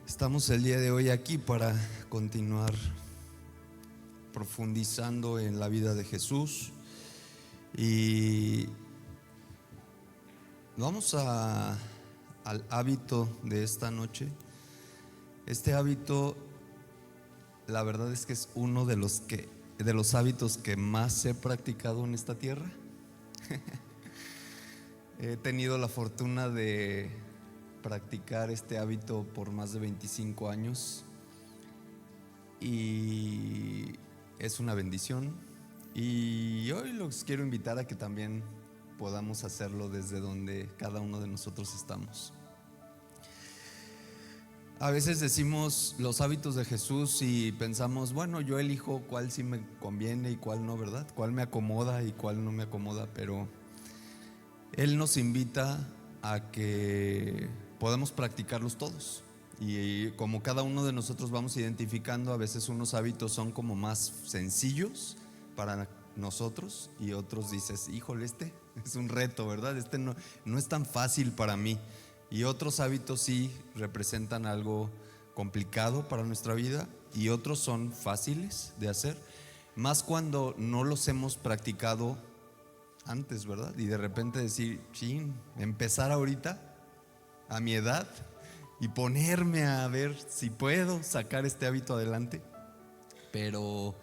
Estamos el día de hoy aquí para continuar profundizando en la vida de Jesús y vamos al hábito de esta noche. Este hábito, la verdad es que es uno de los hábitos que más he practicado en esta tierra. He tenido la fortuna de practicar este hábito por más de 25 años y es una bendición, y hoy los quiero invitar a que también podamos hacerlo desde donde cada uno de nosotros estamos. A veces decimos los hábitos de Jesús y pensamos, bueno, yo elijo cuál sí me conviene y cuál no, ¿verdad? Cuál me acomoda y cuál no me acomoda, pero Él nos invita a que podamos practicarlos todos. Y como cada uno de nosotros vamos identificando, a veces unos hábitos son como más sencillos para nosotros y otros dices, híjole, este es un reto, ¿verdad? Este no es tan fácil para mí. Y otros hábitos sí representan algo complicado para nuestra vida y otros son fáciles de hacer, más cuando no los hemos practicado antes, ¿verdad? Y de repente decir, chin, empezar ahorita a mi edad y ponerme a ver si puedo sacar este hábito adelante. Pero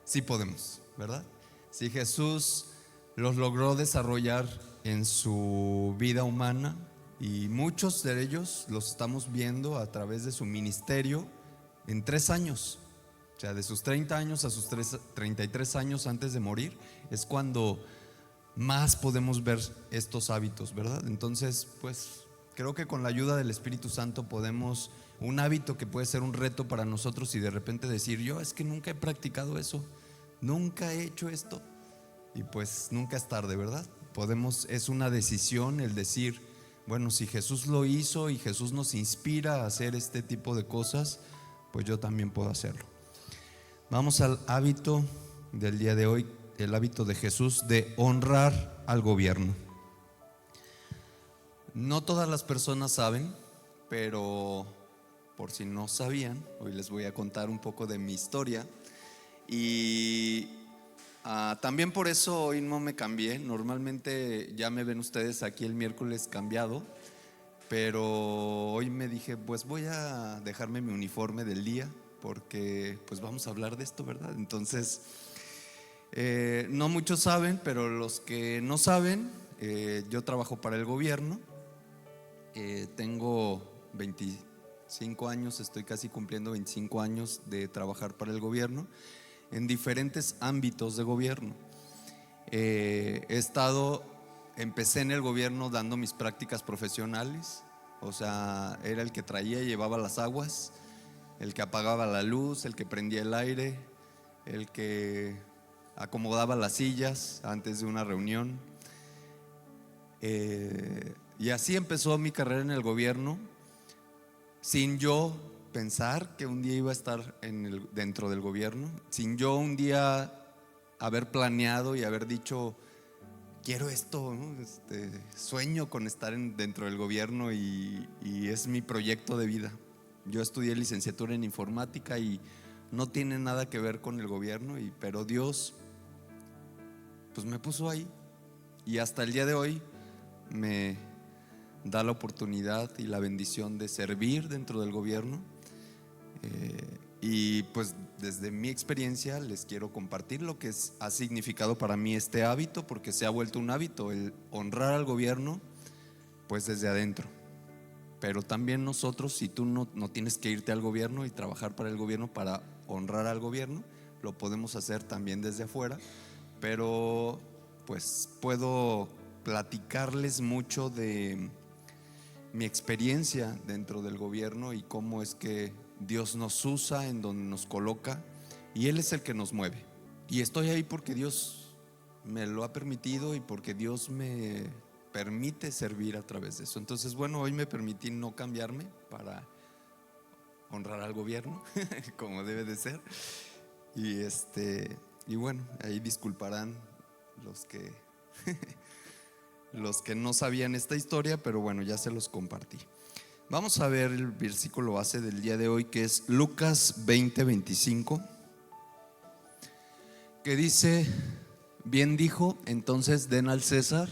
sí podemos, ¿verdad? Si Jesús los logró desarrollar en su vida humana y muchos de ellos los estamos viendo a través de su ministerio en 3 años, o sea, de sus 30 años a sus 33 años antes de morir, es cuando más podemos ver estos hábitos, ¿verdad? Entonces, pues creo que con la ayuda del Espíritu Santo podemos, un hábito que puede ser un reto para nosotros y de repente decir, yo es que nunca he practicado eso, nunca he hecho esto, y pues nunca es tarde, ¿verdad? Es una decisión el decir, bueno, si Jesús lo hizo y Jesús nos inspira a hacer este tipo de cosas, pues yo también puedo hacerlo. Vamos al hábito del día de hoy, el hábito de Jesús de honrar al gobierno. No todas las personas saben, pero por si no sabían, hoy les voy a contar un poco de mi historia. Y también por eso hoy no me cambié. Normalmente ya me ven ustedes aquí el miércoles cambiado, pero hoy me dije, pues voy a dejarme mi uniforme del día, porque pues vamos a hablar de esto, ¿verdad? Entonces, no muchos saben, pero los que no saben, yo trabajo para el gobierno. Tengo 25 años, estoy casi cumpliendo 25 años de trabajar para el gobierno en diferentes ámbitos de gobierno. Empecé en el gobierno dando mis prácticas profesionales, o sea, era el que traía y llevaba las aguas, el que apagaba la luz, el que prendía el aire, el que acomodaba las sillas antes de una reunión. Y así empezó mi carrera en el gobierno, sin yo pensar que un día iba a estar dentro del gobierno, sin yo un día haber planeado y haber dicho, quiero esto, ¿no? Sueño con estar dentro del gobierno y es mi proyecto de vida. Yo estudié licenciatura en informática y no tiene nada que ver con el gobierno, pero Dios pues me puso ahí y hasta el día de hoy me da la oportunidad y la bendición de servir dentro del gobierno. Y pues desde mi experiencia les quiero compartir lo que ha significado para mí este hábito, porque se ha vuelto un hábito el honrar al gobierno, pues desde adentro. Pero también nosotros, si tú no tienes que irte al gobierno y trabajar para el gobierno para honrar al gobierno, lo podemos hacer también desde afuera. Pero pues puedo platicarles mucho de mi experiencia dentro del gobierno y cómo es que Dios nos usa en donde nos coloca, y Él es el que nos mueve. Y estoy ahí porque Dios me lo ha permitido y porque Dios me permite servir a través de eso. Entonces, bueno, hoy me permití no cambiarme para honrar al gobierno como debe de ser. Y bueno, ahí disculparán los que no sabían esta historia, pero bueno, ya se los compartí. Vamos a ver el versículo base del día de hoy, que es Lucas 20:25, que dice: bien dijo, entonces den al César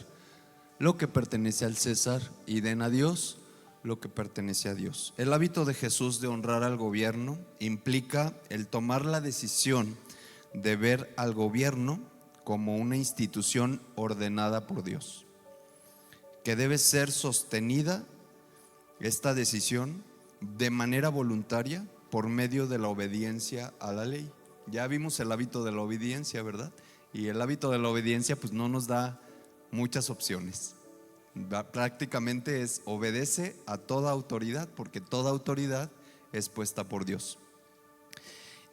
lo que pertenece al César y den a Dios lo que pertenece a Dios. El hábito de Jesús de honrar al gobierno implica el tomar la decisión de ver al gobierno como una institución ordenada por Dios, que debe ser sostenida esta decisión de manera voluntaria por medio de la obediencia a la ley. Ya vimos el hábito de la obediencia, ¿verdad? Y el hábito de la obediencia pues no nos da muchas opciones. Prácticamente es obedece a toda autoridad, porque toda autoridad es puesta por Dios.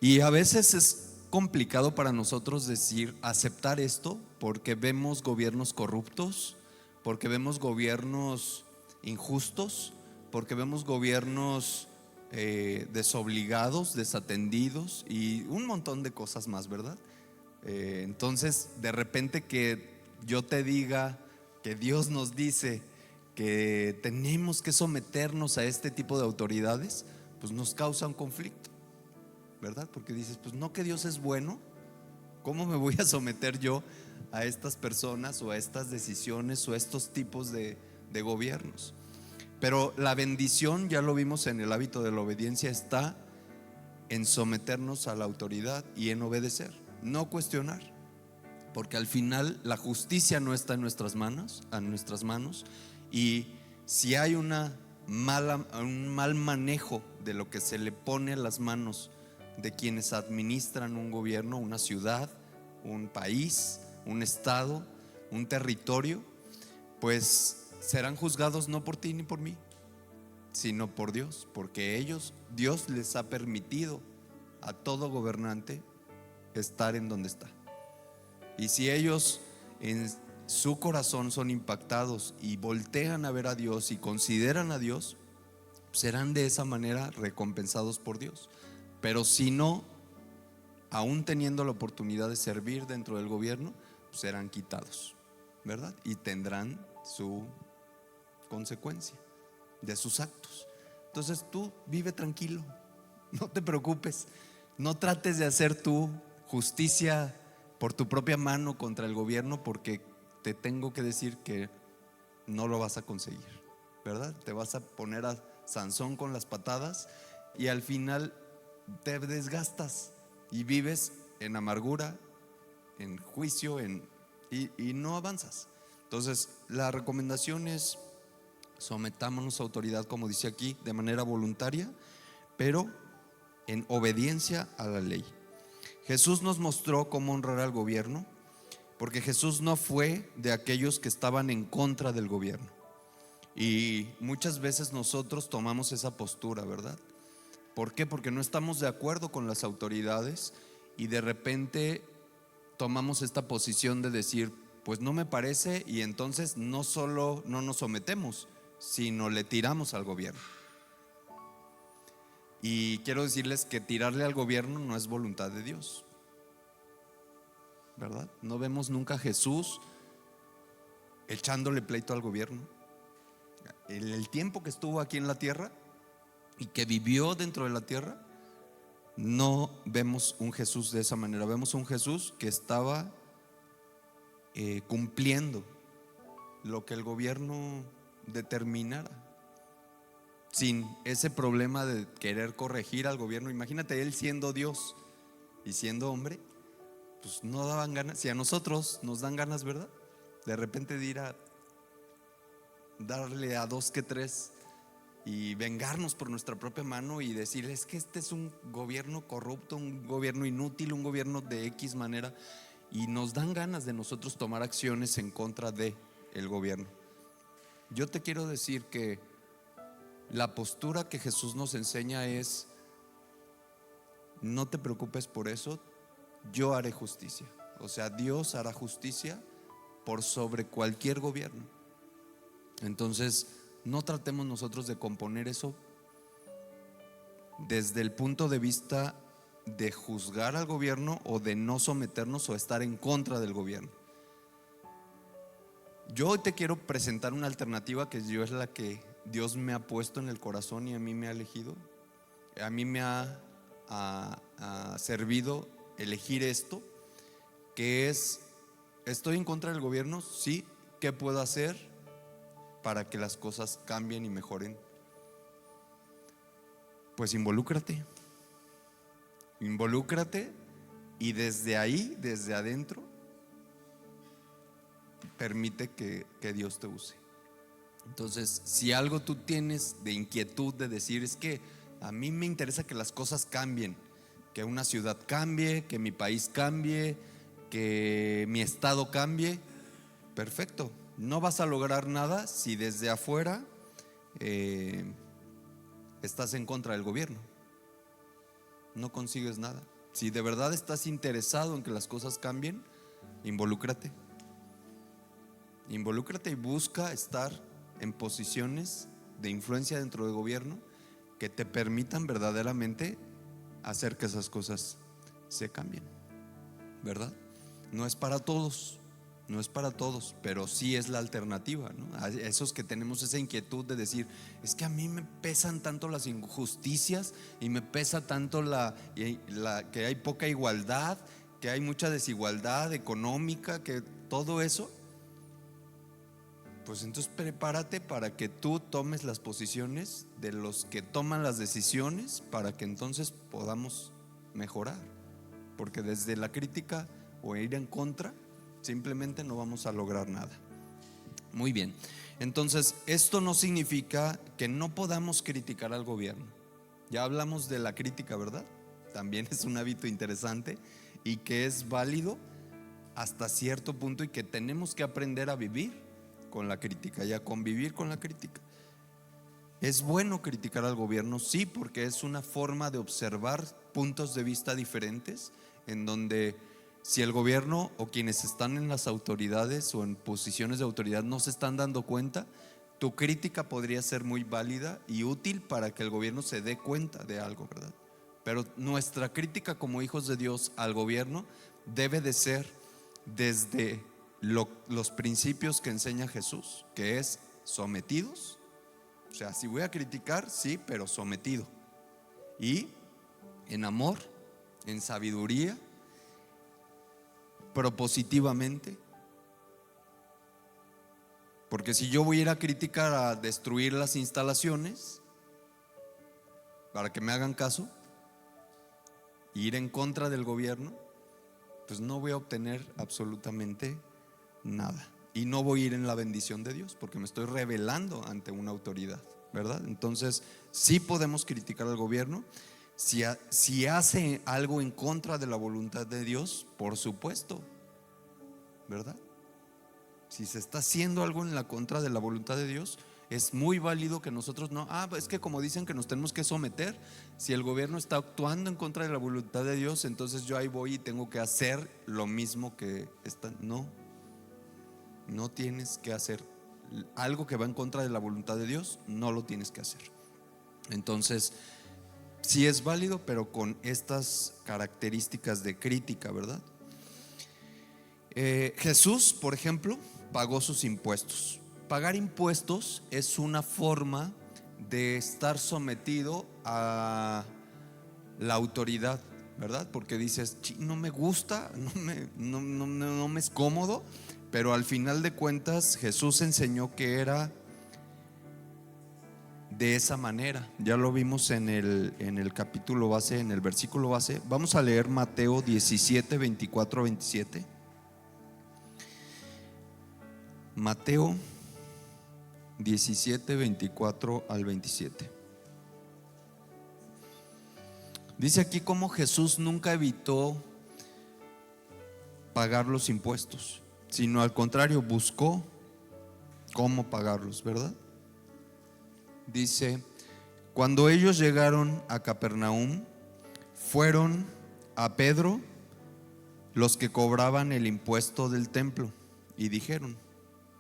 Y a veces es complicado para nosotros aceptar esto, porque vemos gobiernos corruptos, porque vemos gobiernos injustos, porque vemos gobiernos desobligados, desatendidos y un montón de cosas más, ¿verdad? Entonces, de repente que yo te diga que Dios nos dice que tenemos que someternos a este tipo de autoridades, pues nos causa un conflicto, ¿verdad? Porque dices, pues no, que Dios es bueno, ¿cómo me voy a someter yo a estas personas o a estas decisiones o a estos tipos de gobiernos? Pero la bendición, ya lo vimos en el hábito de la obediencia, está en someternos a la autoridad y en obedecer, no cuestionar, porque al final la justicia no está en nuestras manos, y si hay un mal manejo de lo que se le pone a las manos de quienes administran un gobierno, una ciudad, un país, un estado, un territorio, pues serán juzgados no por ti ni por mí, sino por Dios, porque Dios les ha permitido a todo gobernante estar en donde está. Y si ellos en su corazón son impactados y voltean a ver a Dios y consideran a Dios, serán de esa manera recompensados por Dios. Pero si no, aún teniendo la oportunidad de servir dentro del gobierno, serán quitados, ¿verdad? Y tendrán su consecuencia de sus actos. Entonces tú vive tranquilo, no te preocupes, no trates de hacer tu justicia por tu propia mano contra el gobierno, porque te tengo que decir que no lo vas a conseguir, ¿verdad? Te vas a poner a Sansón con las patadas y al final te desgastas y vives en amargura, en juicio, y no avanzas. Entonces la recomendación es: sometámonos a autoridad, como dice aquí, de manera voluntaria, pero en obediencia a la ley. Jesús nos mostró cómo honrar al gobierno, porque Jesús no fue de aquellos que estaban en contra del gobierno. Y muchas veces nosotros tomamos esa postura, ¿verdad? ¿Por qué? Porque no estamos de acuerdo con las autoridades y de repente tomamos esta posición de decir, pues no me parece, y entonces no solo no nos sometemos, sino le tiramos al gobierno. Y quiero decirles que tirarle al gobierno no es voluntad de Dios, ¿verdad? No vemos nunca a Jesús echándole pleito al gobierno. En el tiempo que estuvo aquí en la tierra y que vivió dentro de la tierra, no vemos un Jesús de esa manera. Vemos un Jesús que estaba cumpliendo lo que el gobierno determinara, sin ese problema de querer corregir al gobierno. Imagínate él siendo Dios y siendo hombre, pues no daban ganas. Si a nosotros nos dan ganas, ¿verdad? De repente de ir a darle a dos que tres y vengarnos por nuestra propia mano y decirles que este es un gobierno corrupto, un gobierno inútil, un gobierno de X manera, y nos dan ganas de nosotros tomar acciones en contra de el gobierno. Yo te quiero decir que la postura que Jesús nos enseña es: no te preocupes por eso, yo haré justicia. O sea, Dios hará justicia por sobre cualquier gobierno. Entonces, no tratemos nosotros de componer eso desde el punto de vista de juzgar al gobierno o de no someternos o estar en contra del gobierno. Yo hoy te quiero presentar una alternativa que yo es la que Dios me ha puesto en el corazón y a mí me ha elegido. A mí me ha servido elegir esto, que es: ¿estoy en contra del gobierno? Sí. ¿Qué puedo hacer para que las cosas cambien y mejoren? Pues involúcrate y desde ahí, desde adentro, permite que Dios te use. Entonces, si algo tú tienes de inquietud de decir: es que a mí me interesa que las cosas cambien, que una ciudad cambie, que mi país cambie, que mi estado cambie, perfecto. No vas a lograr nada si desde afuera estás en contra del gobierno. No consigues nada. Si de verdad estás interesado en que las cosas cambien, involúcrate y busca estar en posiciones de influencia dentro del gobierno que te permitan verdaderamente hacer que esas cosas se cambien, ¿verdad? No es para todos, pero sí es la alternativa, ¿no? A esos que tenemos esa inquietud de decir: es que a mí me pesan tanto las injusticias y me pesa tanto que hay poca igualdad, que hay mucha desigualdad económica, que todo eso. Pues entonces prepárate para que tú tomes las posiciones de los que toman las decisiones, para que entonces podamos mejorar. Porque desde la crítica o ir en contra, simplemente no vamos a lograr nada. Muy bien, entonces esto no significa que no podamos criticar al gobierno. Ya hablamos de la crítica, ¿verdad? También es un hábito interesante y que es válido hasta cierto punto, y que tenemos que aprender a vivir con la crítica y a convivir con la crítica. ¿Es bueno criticar al gobierno? Sí, porque es una forma de observar puntos de vista diferentes, en donde si el gobierno o quienes están en las autoridades o en posiciones de autoridad no se están dando cuenta, tu crítica podría ser muy válida y útil para que el gobierno se dé cuenta de algo, ¿verdad? Pero nuestra crítica como hijos de Dios al gobierno debe de ser desde los principios que enseña Jesús, que es sometidos. O sea, si voy a criticar, sí, pero sometido, y en amor, en sabiduría, propositivamente. Porque si yo voy a ir a criticar, a destruir las instalaciones para que me hagan caso, ir en contra del gobierno, pues no voy a obtener absolutamente nada. Y no voy a ir en la bendición de Dios, porque me estoy rebelando ante una autoridad, ¿verdad? Entonces, sí podemos criticar al gobierno. Si hace algo en contra de la voluntad de Dios, por supuesto, ¿verdad? Si se está haciendo algo en la contra de la voluntad de Dios, es muy válido que nosotros no, es que como dicen que nos tenemos que someter, si el gobierno está actuando en contra de la voluntad de Dios, entonces yo ahí voy y tengo que hacer lo mismo que está. No tienes que hacer algo que va en contra de la voluntad de Dios, no lo tienes que hacer. Entonces, sí es válido, pero con estas características de crítica, ¿verdad? Jesús, por ejemplo, pagó sus impuestos. Pagar impuestos es una forma de estar sometido a la autoridad, ¿verdad? Porque dices: no me gusta, no me es cómodo, pero al final de cuentas Jesús enseñó que era de esa manera. Ya lo vimos en el capítulo base, en el versículo base. Vamos a leer Mateo 17, 24, 27. Mateo 17, 24 al 27. Dice aquí cómo Jesús nunca evitó pagar los impuestos, sino al contrario, buscó cómo pagarlos, ¿verdad? Dice: cuando ellos llegaron a Capernaum, fueron a Pedro los que cobraban el impuesto del templo y dijeron: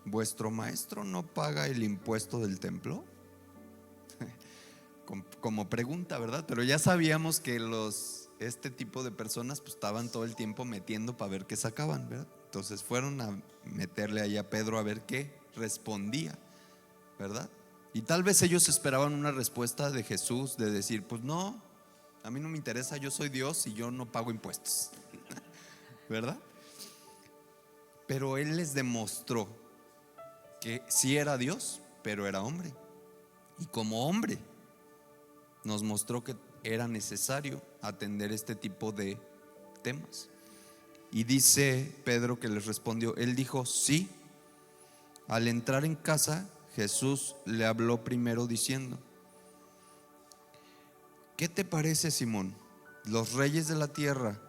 ¿vuestro maestro no paga el impuesto del templo? Como pregunta, ¿verdad? Pero ya sabíamos que este tipo de personas pues estaban todo el tiempo metiendo para ver qué sacaban, ¿verdad? Entonces fueron a meterle ahí a Pedro a ver qué respondía, ¿verdad? Y tal vez ellos esperaban una respuesta de Jesús de decir, pues no, a mí no me interesa, yo soy Dios y yo no pago impuestos, ¿verdad? Pero Él les demostró que sí era Dios, pero era hombre. Y como hombre nos mostró que era necesario atender este tipo de temas. Y dice Pedro que les respondió, él dijo sí. Al entrar en casa, Jesús le habló primero diciendo, ¿qué te parece, Simón? Los reyes de la tierra,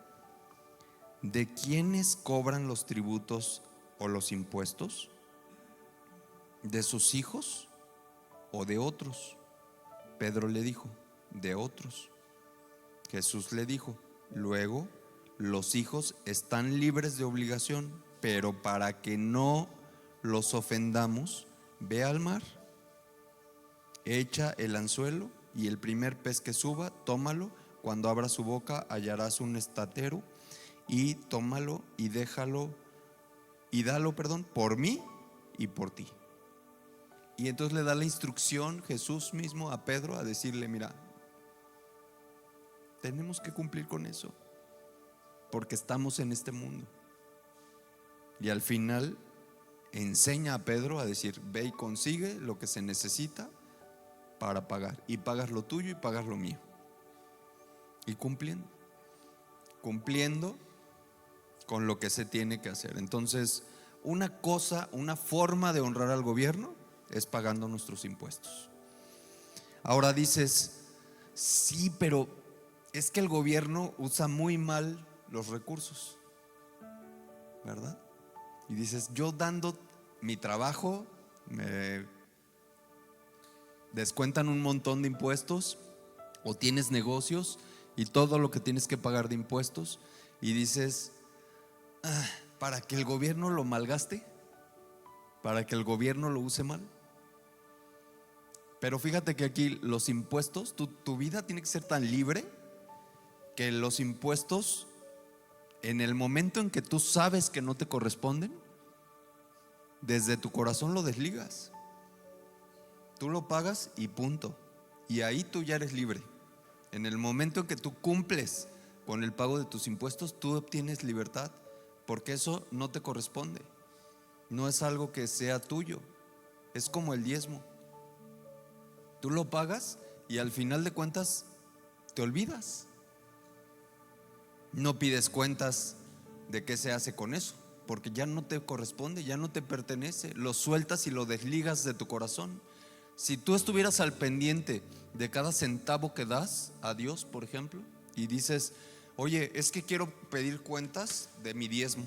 ¿de quiénes cobran los tributos o los impuestos? ¿De sus hijos o de otros? Pedro le dijo, de otros. Jesús le dijo, luego los hijos están libres de obligación, pero para que no los ofendamos, ve al mar, echa el anzuelo y el primer pez que suba, tómalo. Cuando abra su boca hallarás un estatero y tómalo y déjalo y dalo, por mí y por ti. Y entonces le da la instrucción Jesús mismo a Pedro a decirle, mira, tenemos que cumplir con eso, porque estamos en este mundo. Y al final enseña a Pedro a decir, ve y consigue lo que se necesita para pagar, y pagas lo tuyo y pagas lo mío. Y cumpliendo con lo que se tiene que hacer. Entonces, una forma de honrar al gobierno es pagando nuestros impuestos. Ahora dices, sí, pero es que el gobierno usa muy mal los recursos, ¿verdad? Y dices, yo dando mi trabajo, me descuentan un montón de impuestos, o tienes negocios y todo lo que tienes que pagar de impuestos, y dices, para que el gobierno lo malgaste, para que el gobierno lo use mal. Pero fíjate que aquí los impuestos, tu vida tiene que ser tan libre que los impuestos, en el momento en que tú sabes que no te corresponden, desde tu corazón lo desligas. Tú lo pagas y punto. Y ahí tú ya eres libre. En el momento en que tú cumples con el pago de tus impuestos, tú obtienes libertad, porque eso no te corresponde. No es algo que sea tuyo. Es como el diezmo. Tú lo pagas y al final de cuentas te olvidas. No pides cuentas de qué se hace con eso, porque ya no te corresponde, ya no te pertenece. Lo sueltas y lo desligas de tu corazón. Si tú estuvieras al pendiente de cada centavo que das a Dios, por ejemplo, y dices, oye, es que quiero pedir cuentas de mi diezmo,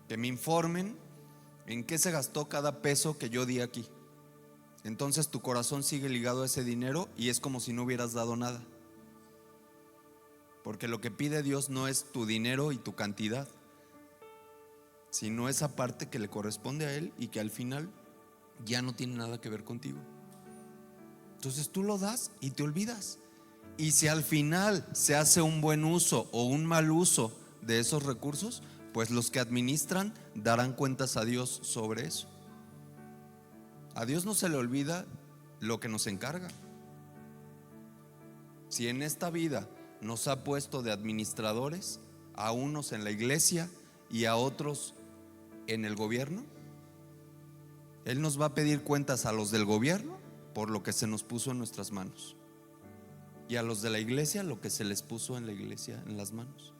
que me informen en qué se gastó cada peso que yo di aquí. Entonces tu corazón sigue ligado a ese dinero y es como si no hubieras dado nada. Porque lo que pide Dios no es tu dinero y tu cantidad, sino esa parte que le corresponde a Él y que al final ya no tiene nada que ver contigo. Entonces tú lo das y te olvidas. Y si al final se hace un buen uso o un mal uso de esos recursos, pues los que administran darán cuentas a Dios sobre eso. A Dios no se le olvida lo que nos encarga. Si en esta vida nos ha puesto de administradores, a unos en la iglesia y a otros en el gobierno, Él nos va a pedir cuentas a los del gobierno por lo que se nos puso en nuestras manos, y a los de la iglesia lo que se les puso en la iglesia en las manos.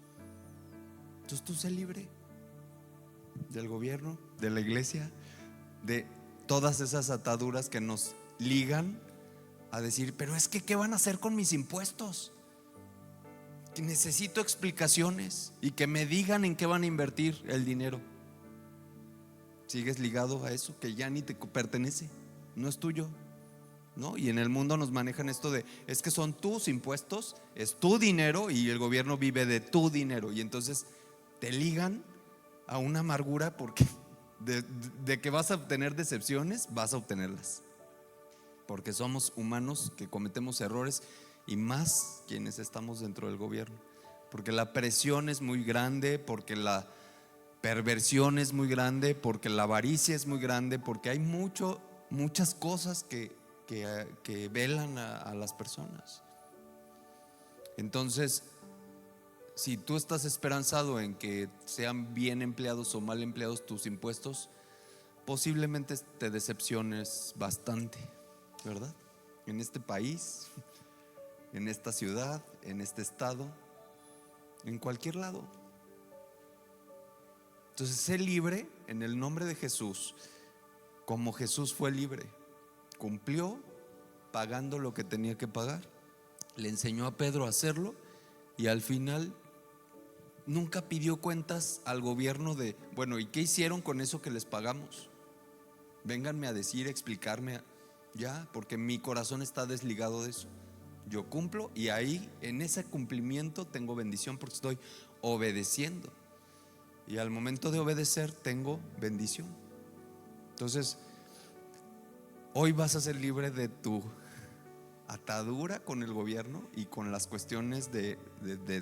Entonces tú sé libre del gobierno, de la iglesia, de todas esas ataduras que nos ligan a decir, pero es que ¿qué van a hacer con mis impuestos? Que necesito explicaciones y que me digan en qué van a invertir el dinero. Sigues ligado a eso que ya ni te pertenece, no es tuyo, ¿no? Y en el mundo nos manejan esto de, es que son tus impuestos, es tu dinero y el gobierno vive de tu dinero. Y entonces te ligan a una amargura, porque de que vas a obtener decepciones, vas a obtenerlas, porque somos humanos que cometemos errores, y más quienes estamos dentro del gobierno, porque la presión es muy grande, porque la perversión es muy grande, porque la avaricia es muy grande, porque hay mucho muchas cosas que velan a las personas. Entonces, si tú estás esperanzado en que sean bien empleados o mal empleados tus impuestos, posiblemente te decepciones bastante, ¿verdad? En este país, en esta ciudad, en este estado, en cualquier lado. Entonces, sé libre en el nombre de Jesús, como Jesús fue libre. Cumplió pagando lo que tenía que pagar. Le enseñó a Pedro a hacerlo y al final nunca pidió cuentas al gobierno de, bueno, ¿y qué hicieron con eso que les pagamos? Vénganme a decir, explicarme, ya, porque mi corazón está desligado de eso. Yo cumplo y ahí en ese cumplimiento tengo bendición porque estoy obedeciendo. Y al momento de obedecer tengo bendición. Entonces, hoy vas a ser libre de tu atadura con el gobierno y con las cuestiones de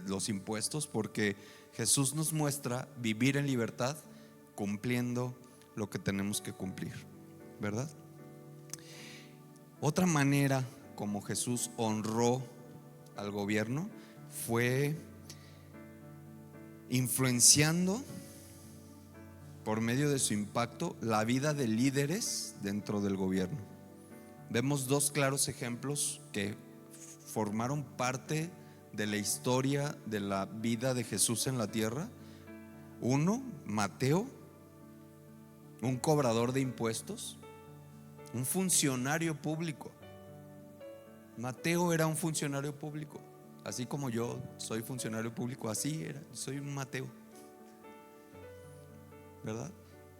los impuestos, porque Jesús nos muestra vivir en libertad cumpliendo lo que tenemos que cumplir, ¿verdad? Otra manera como Jesús honró al gobierno fue influenciando por medio de su impacto la vida de líderes dentro del gobierno. Vemos dos claros ejemplos que formaron parte de la historia de la vida de Jesús en la tierra. Uno, Mateo, un cobrador de impuestos, un funcionario público. Mateo era un funcionario público, así como yo soy funcionario público, así era, soy un Mateo, ¿verdad?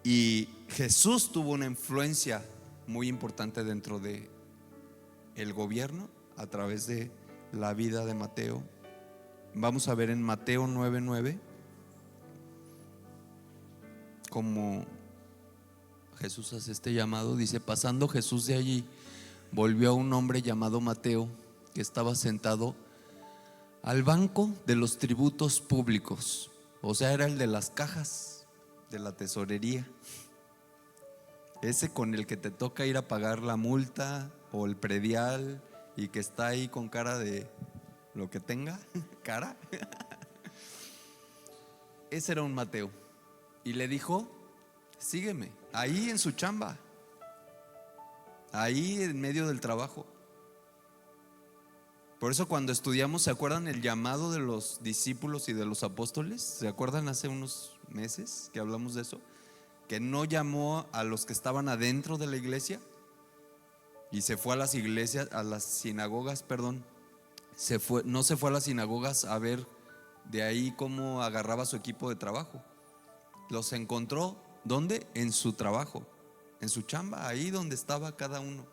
Y Jesús tuvo una influencia muy importante dentro de el gobierno a través de la vida de Mateo. Vamos a ver en Mateo 9:9 cómo Jesús hace este llamado. Dice: pasando Jesús de allí, volvió a un hombre llamado Mateo, que estaba sentado al banco de los tributos públicos. O sea, era el de las cajas de la tesorería, ese con el que te toca ir a pagar la multa o el predial y que está ahí con cara de lo que tenga, cara. Ese era un Mateo. Y le dijo: sígueme, ahí en su chamba, ahí en medio del trabajo. Por eso cuando estudiamos, ¿se acuerdan el llamado de los discípulos y de los apóstoles? ¿Se acuerdan hace unos meses que hablamos de eso? Que no llamó a los que estaban adentro de la iglesia y se fue a las iglesias, a las sinagogas, perdón. No se fue a las sinagogas a ver de ahí cómo agarraba su equipo de trabajo. Los encontró, ¿dónde? En su trabajo, en su chamba, ahí donde estaba cada uno.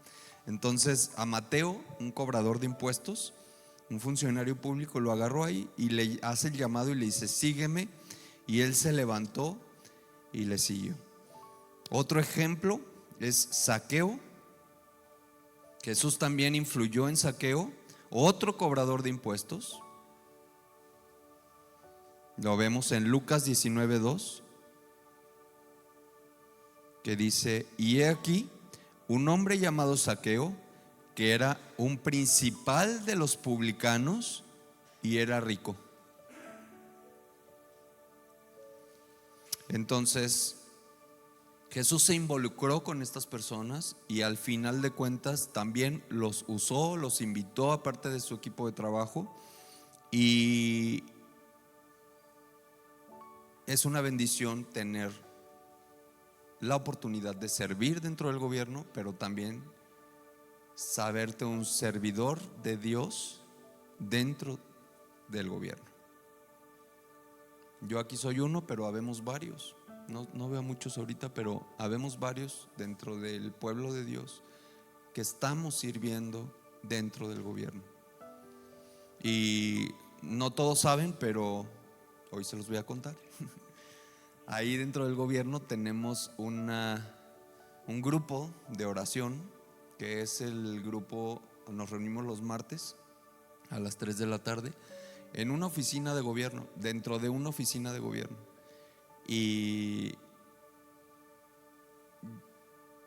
Entonces a Mateo, un cobrador de impuestos, un funcionario público, lo agarró ahí y le hace el llamado y le dice: sígueme. Y él se levantó y le siguió. Otro ejemplo es Zaqueo. Jesús también influyó en Zaqueo, otro cobrador de impuestos. Lo vemos en Lucas 19:2, que dice: y he aquí un hombre llamado Zaqueo, que era un principal de los publicanos y era rico. Entonces Jesús se involucró con estas personas y al final de cuentas también los usó, los invitó a parte de su equipo de trabajo, y es una bendición tener la oportunidad de servir dentro del gobierno, pero también saberte un servidor de Dios dentro del gobierno. Yo aquí soy uno, pero habemos varios. No veo muchos ahorita, pero habemos varios dentro del pueblo de Dios que estamos sirviendo dentro del gobierno. Y no todos saben, pero hoy se los voy a contar. Ahí dentro del gobierno tenemos un grupo de oración, que es el grupo, nos reunimos los martes a las 3 de la tarde en una oficina de gobierno, dentro de una oficina de gobierno. Y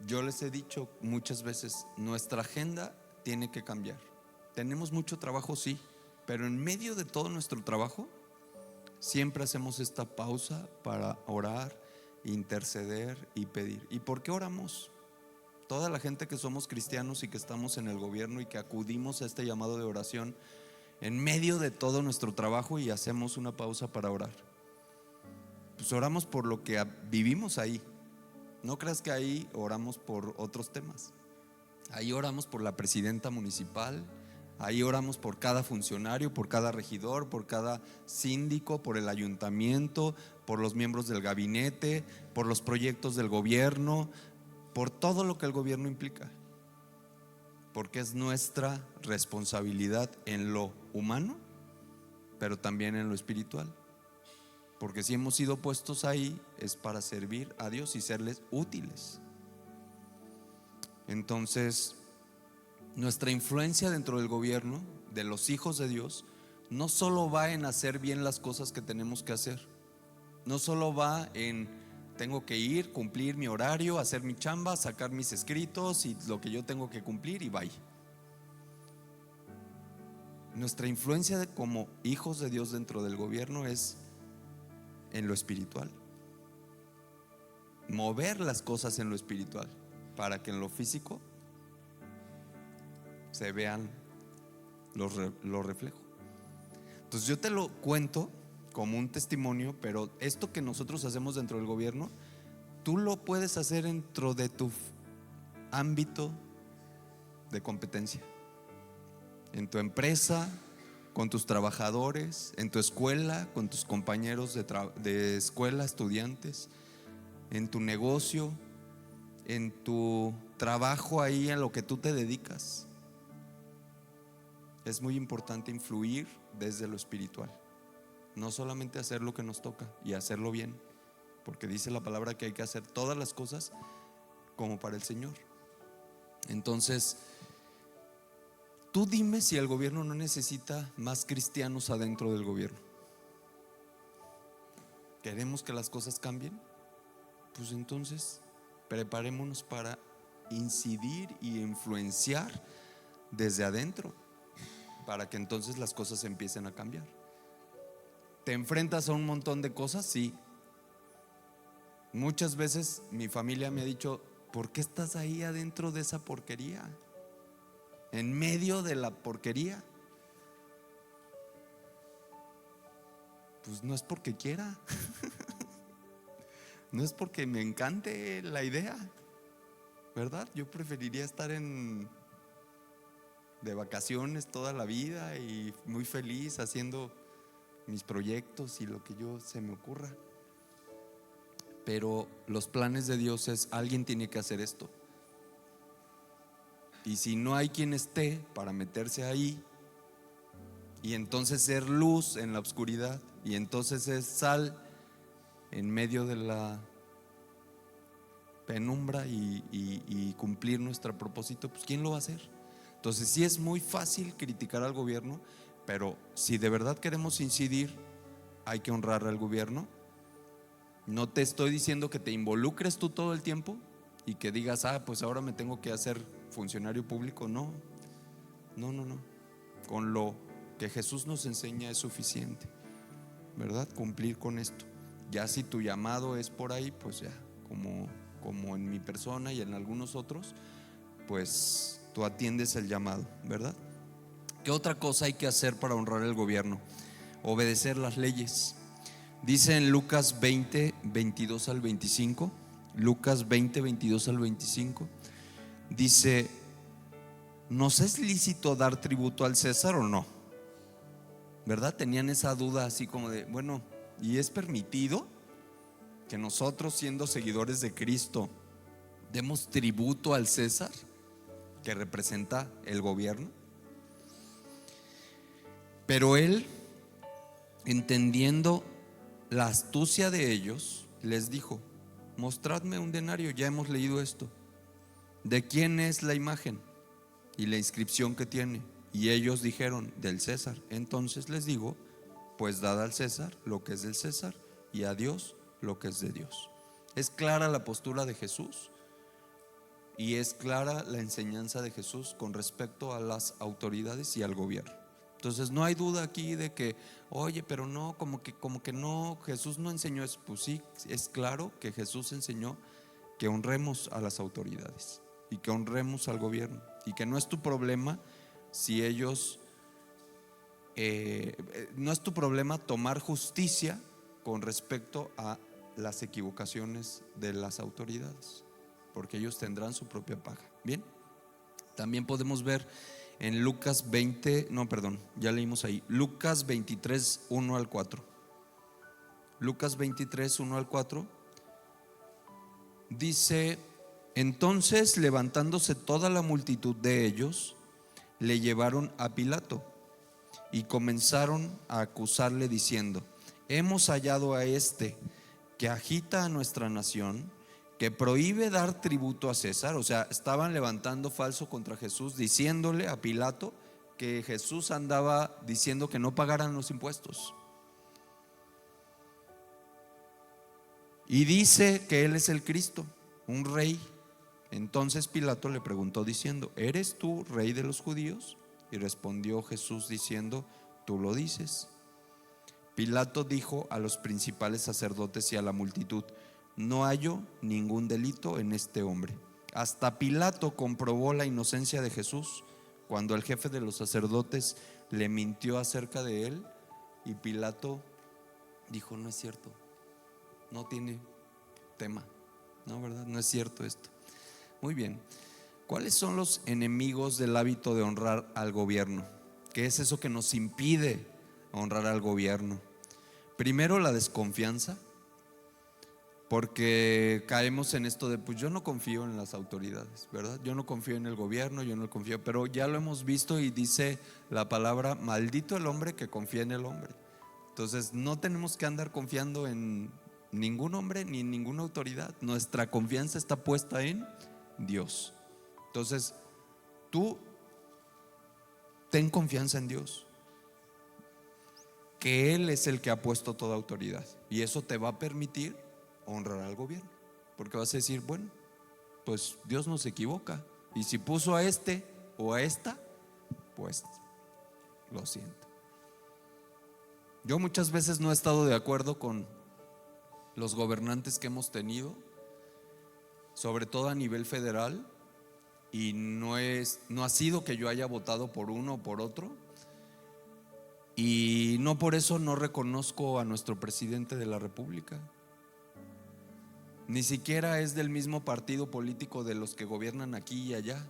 Yo les he dicho muchas veces, nuestra agenda tiene que cambiar. Tenemos mucho trabajo, sí, pero en medio de todo nuestro trabajo siempre hacemos esta pausa para orar, interceder y pedir. ¿Y por qué oramos? Toda la gente que somos cristianos y que estamos en el gobierno y que acudimos a este llamado de oración en medio de todo nuestro trabajo y hacemos una pausa para orar. Pues oramos por lo que vivimos ahí. No creas que ahí oramos por otros temas. Ahí oramos por la presidenta municipal, ahí oramos por cada funcionario, por cada regidor, por cada síndico, por el ayuntamiento, por los miembros del gabinete, por los proyectos del gobierno, por todo lo que el gobierno implica. Porque es nuestra responsabilidad en lo humano, pero también en lo espiritual. Porque si hemos sido puestos ahí es para servir a Dios y serles útiles. Entonces, nuestra influencia dentro del gobierno, de los hijos de Dios, no solo va en hacer bien las cosas que tenemos que hacer. No solo va en tengo que ir, cumplir mi horario, hacer mi chamba, sacar mis escritos y lo que yo tengo que cumplir y bye. Nuestra influencia como hijos de Dios dentro del gobierno es en lo espiritual. Mover las cosas en lo espiritual para que en lo físico se vean los reflejos. Entonces yo te lo cuento como un testimonio, pero esto que nosotros hacemos dentro del gobierno, tú lo puedes hacer dentro de tu ámbito de competencia, en tu empresa, con tus trabajadores, en tu escuela, con tus compañeros de escuela, estudiantes, en tu negocio, en tu trabajo ahí, en lo que tú te dedicas. Es muy importante influir desde lo espiritual, no solamente hacer lo que nos toca y hacerlo bien, porque dice la palabra que hay que hacer todas las cosas como para el Señor. Entonces, tú dime si el gobierno no necesita más cristianos adentro del gobierno. ¿Queremos que las cosas cambien? Pues entonces preparémonos para incidir y influenciar desde adentro, para que entonces las cosas empiecen a cambiar. ¿Te enfrentas a un montón de cosas? Sí. Muchas veces mi familia me ha dicho, ¿por qué estás ahí adentro de esa porquería? En medio de la porquería. Pues no es porque quiera. No es porque me encante la idea, ¿verdad? Yo preferiría estar de vacaciones toda la vida y muy feliz haciendo mis proyectos y lo que se me ocurra. Pero los planes de Dios es, alguien tiene que hacer esto. Y si no hay quien esté para meterse ahí, y entonces ser luz en la oscuridad, y entonces es sal en medio de la penumbra y cumplir nuestro propósito, pues ¿quién lo va a hacer? Entonces sí es muy fácil criticar al gobierno, pero si de verdad queremos incidir, hay que honrar al gobierno. No te estoy diciendo que te involucres tú todo el tiempo y que digas, pues ahora me tengo que hacer funcionario público. No. Con lo que Jesús nos enseña es suficiente, ¿verdad? Cumplir con esto. Ya si tu llamado es por ahí, pues ya, como en mi persona y en algunos otros, pues tú atiendes el llamado, ¿verdad? ¿Qué otra cosa hay que hacer para honrar el gobierno? Obedecer las leyes. Dice en Lucas 20, 22 al 25, Lucas 20, 22 al 25, dice, ¿nos es lícito dar tributo al César o no? ¿Verdad? Tenían esa duda así como de, bueno, ¿y es permitido que nosotros, siendo seguidores de Cristo, demos tributo al César, que representa el gobierno? Pero él, entendiendo la astucia de ellos, les dijo, mostradme un denario. Ya hemos leído esto. ¿De quién es la imagen y la inscripción que tiene? Y ellos dijeron, del César. Entonces les digo, pues dad al César lo que es del César y a Dios lo que es de Dios. Es clara la postura de Jesús. y es clara la enseñanza de Jesús con respecto a las autoridades y al gobierno. Entonces no hay duda aquí de que, oye, pero no, como que no, Jesús no enseñó eso. Pues sí, es claro que Jesús enseñó que honremos a las autoridades y que honremos al gobierno, y que no es tu problema si ellos, no es tu problema tomar justicia con respecto a las equivocaciones de las autoridades, porque ellos tendrán su propia paga. Bien, también podemos ver en Lucas 20, no, perdón, ya leímos ahí, Lucas 23, 1 al 4. Lucas 23, 1 al 4 dice: entonces, levantándose toda la multitud de ellos, le llevaron a Pilato y comenzaron a acusarle diciendo: hemos hallado a este que agita a nuestra nación, que prohíbe dar tributo a César. O sea, estaban levantando falso contra Jesús, diciéndole a Pilato que Jesús andaba diciendo que no pagaran los impuestos, y dice que él es el Cristo, un rey. Entonces Pilato le preguntó diciendo: ¿eres tú rey de los judíos? Y respondió Jesús diciendo: tú lo dices. Pilato dijo a los principales sacerdotes y a la multitud: no hallo ningún delito en este hombre. Hasta Pilato comprobó la inocencia de Jesús cuando el jefe de los sacerdotes le mintió acerca de él, y Pilato dijo: no es cierto, no tiene tema, no, ¿verdad? No es cierto esto. Muy bien, ¿cuáles son los enemigos del hábito de honrar al gobierno? ¿Qué es eso que nos impide honrar al gobierno? Primero, la desconfianza, porque caemos en esto de, pues yo no confío en las autoridades, ¿verdad? Yo no confío en el gobierno, yo no confío, pero ya lo hemos visto y dice la palabra: maldito el hombre que confía en el hombre. Entonces no tenemos que andar confiando en ningún hombre ni en ninguna autoridad. Nuestra confianza está puesta en Dios. Entonces tú ten confianza en Dios, que Él es el que ha puesto toda autoridad, y eso te va a permitir honrar al gobierno, porque vas a decir: bueno, pues Dios no se equivoca, y si puso a este o a esta, pues lo siento. Yo muchas veces no he estado de acuerdo con los gobernantes que hemos tenido, sobre todo a nivel federal, y no ha sido que yo haya votado por uno o por otro, y no por eso no reconozco a nuestro presidente de la República. Ni siquiera es del mismo partido político de los que gobiernan aquí y allá,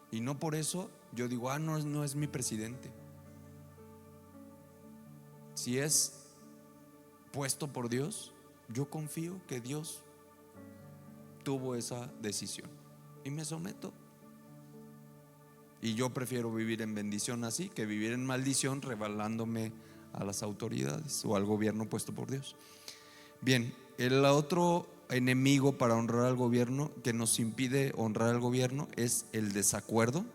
y no por eso yo digo: no, no es mi presidente. Si es puesto por Dios, yo confío que Dios tuvo esa decisión y me someto. Y yo prefiero vivir en bendición así que vivir en maldición, revelándome a las autoridades o al gobierno puesto por Dios. Bien, el otro enemigo para honrar al gobierno, que nos impide honrar al gobierno, es el desacuerdo.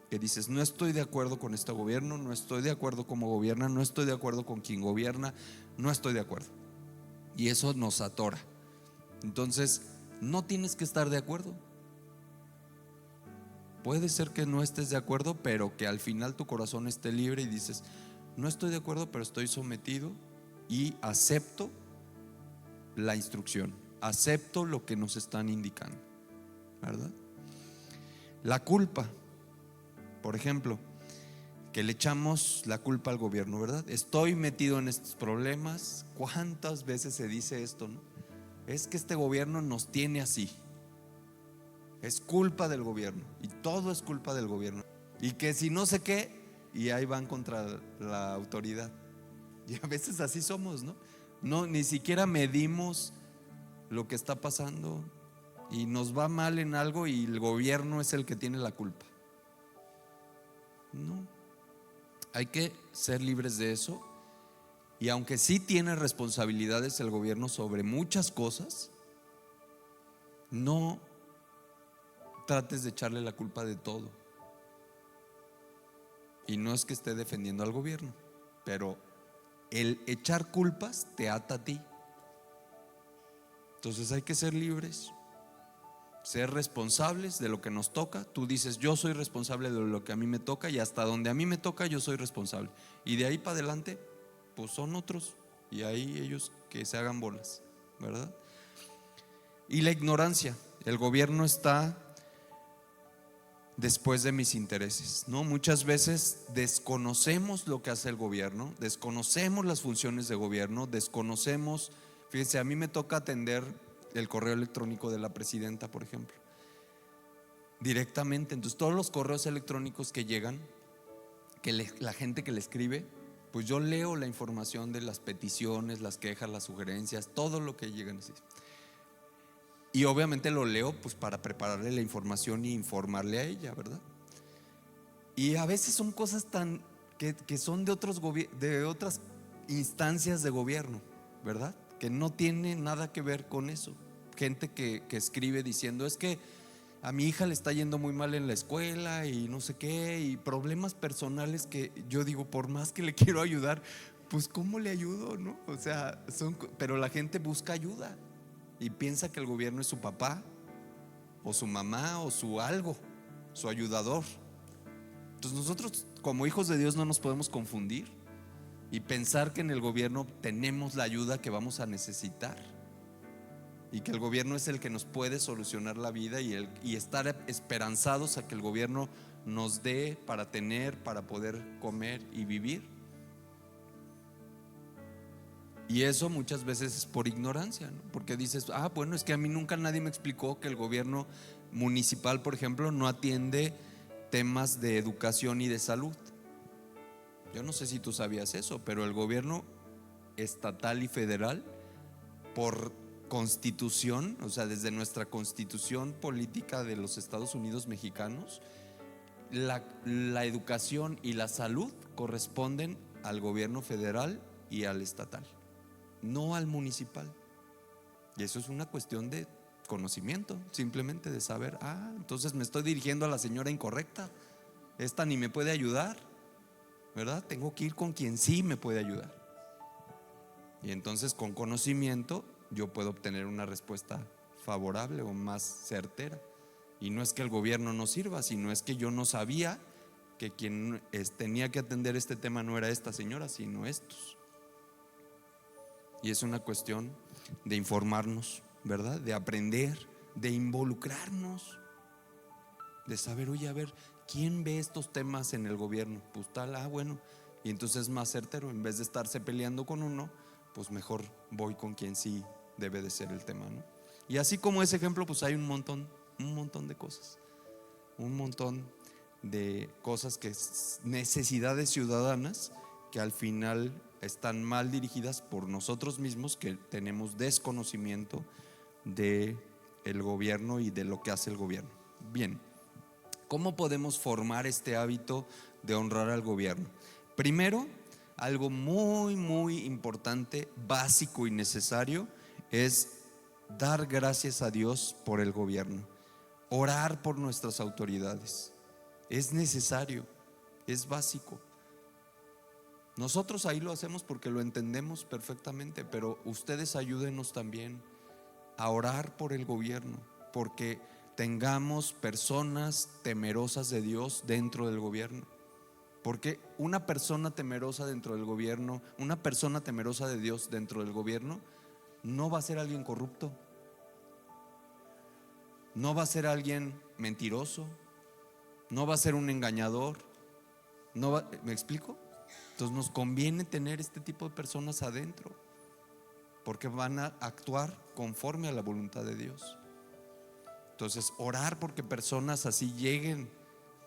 Que dices: no estoy de acuerdo con este gobierno, no estoy de acuerdo cómo gobierna, no estoy de acuerdo con quien gobierna, no estoy de acuerdo. Y eso nos atora. Entonces, no tienes que estar de acuerdo. Puede ser que no estés de acuerdo, pero que al final tu corazón esté libre y dices: no estoy de acuerdo, pero estoy sometido y acepto la instrucción, acepto lo que nos están indicando, ¿verdad? La culpa, por ejemplo, que le echamos la culpa al gobierno, ¿verdad? Estoy metido en estos problemas. ¿Cuántas veces se dice esto, no? Es que este gobierno nos tiene así, es culpa del gobierno, y todo es culpa del gobierno, y que si no sé qué, y ahí van contra la autoridad. Y a veces así somos, ¿no? No, ni siquiera medimos lo que está pasando, y nos va mal en algo y el gobierno es el que tiene la culpa. No, hay que ser libres de eso. Y aunque sí tiene responsabilidades el gobierno sobre muchas cosas, no trates de echarle la culpa de todo. Y no es que esté defendiendo al gobierno, pero el echar culpas te ata a ti. Entonces hay que ser libres. ser responsables de lo que nos toca. Tú dices, yo soy responsable de lo que a mí me toca, y hasta donde a mí me toca yo soy responsable, y de ahí para adelante pues son otros, y ahí ellos que se hagan bolas, ¿verdad? Y la ignorancia, el gobierno está después de mis intereses, ¿no? Muchas veces desconocemos lo que hace el gobierno, desconocemos las funciones de gobierno, desconocemos. Fíjense, a mí me toca atender el correo electrónico de la presidenta, por ejemplo, directamente. Entonces todos los correos electrónicos que llegan, la gente que le escribe, pues yo leo la información de las peticiones, las quejas, las sugerencias, todo lo que llegan así. Y obviamente lo leo pues para prepararle la información y informarle a ella, ¿verdad? Y a veces son cosas tan que son de otras instancias de gobierno, ¿verdad? Que no tiene nada que ver con eso. Gente que escribe diciendo, es que a mi hija le está yendo muy mal en la escuela y no sé qué, y problemas personales que yo digo, por más que le quiero ayudar, pues ¿cómo le ayudo, no? O sea, pero la gente busca ayuda y piensa que el gobierno es su papá o su mamá o su algo, su ayudador. Entonces nosotros como hijos de Dios no nos podemos confundir y pensar que en el gobierno tenemos la ayuda que vamos a necesitar, y que el gobierno es el que nos puede solucionar la vida, y estar esperanzados a que el gobierno nos dé para tener, para poder comer y vivir. Y eso muchas veces es por ignorancia, ¿no? Porque dices, bueno, es que a mí nunca nadie me explicó que el gobierno municipal, por ejemplo, no atiende temas de educación y de salud. Yo no sé si tú sabías eso, pero el gobierno estatal y federal, por constitución, o sea, desde nuestra constitución política de los Estados Unidos mexicanos, la educación y la salud corresponden al gobierno federal y al estatal, no al municipal. Y eso es una cuestión de conocimiento, simplemente de saber, entonces me estoy dirigiendo a la señora incorrecta, esta ni me puede ayudar, ¿verdad? Tengo que ir con quien sí me puede ayudar. Y entonces con conocimiento yo puedo obtener una respuesta favorable o más certera. Y no es que el gobierno no sirva, sino es que yo no sabía que quien tenía que atender este tema no era esta señora, sino estos. Y es una cuestión de informarnos, ¿verdad? De aprender, de involucrarnos, de saber, oye, a ver, ¿quién ve estos temas en el gobierno? Pues tal, bueno. Y entonces es más certero, en vez de estarse peleando con uno, pues mejor voy con quien sí debe de ser el tema, ¿no? Y así como ese ejemplo, pues hay un montón de cosas, un montón de cosas, que necesidades ciudadanas que al final están mal dirigidas por nosotros mismos, que tenemos desconocimiento de el gobierno y de lo que hace el gobierno. Bien, ¿cómo podemos formar este hábito de honrar al gobierno? Primero, algo muy, muy importante, básico y necesario, es dar gracias a Dios por el gobierno, orar por nuestras autoridades. Es necesario, es básico. Nosotros ahí lo hacemos porque lo entendemos perfectamente, pero ustedes ayúdenos también a orar por el gobierno, porque tengamos personas temerosas de Dios dentro del gobierno. Porque una persona temerosa dentro del gobierno, una persona temerosa de Dios dentro del gobierno, no va a ser alguien corrupto, no va a ser alguien mentiroso, no va a ser un engañador, ¿me explico? Entonces nos conviene tener este tipo de personas adentro, porque van a actuar conforme a la voluntad de Dios. Entonces orar porque personas así lleguen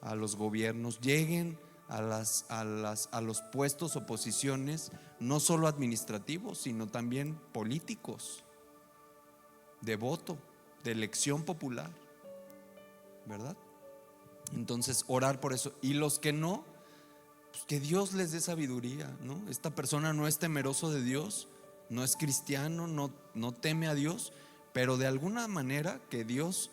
a los gobiernos, lleguen a los puestos o posiciones, no solo administrativos, sino también políticos, de voto, de elección popular, ¿verdad? Entonces orar por eso. Y los que no, pues que Dios les dé sabiduría, ¿no? Esta persona no es temeroso de Dios, no es cristiano, no teme a Dios, pero de alguna manera que Dios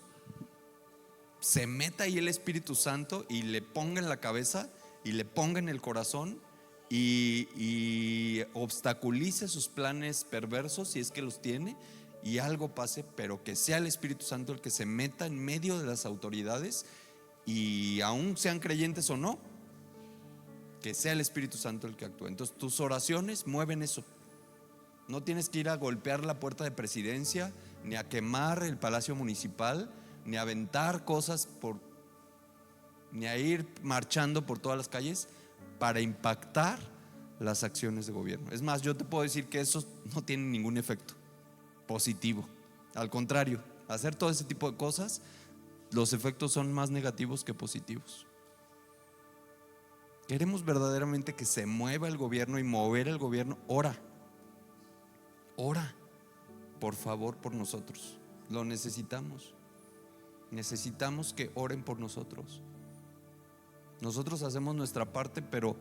se meta ahí el Espíritu Santo y le ponga en la cabeza y le ponga en el corazón y obstaculice sus planes perversos, si es que los tiene, y algo pase, pero que sea el Espíritu Santo el que se meta en medio de las autoridades, y aún sean creyentes o no, que sea el Espíritu Santo el que actúe. Entonces tus oraciones mueven eso. No tienes que ir a golpear la puerta de presidencia, ni a quemar el palacio municipal, ni a aventar cosas ni a ir marchando por todas las calles para impactar las acciones de gobierno. Es más, yo te puedo decir que eso no tiene ningún efecto positivo. Al contrario, hacer todo ese tipo de cosas, los efectos son más negativos que positivos. Queremos verdaderamente que se mueva el gobierno y mover el gobierno. Ora, por favor, por nosotros. Lo necesitamos. Necesitamos que oren por nosotros. Nosotros hacemos nuestra parte, pero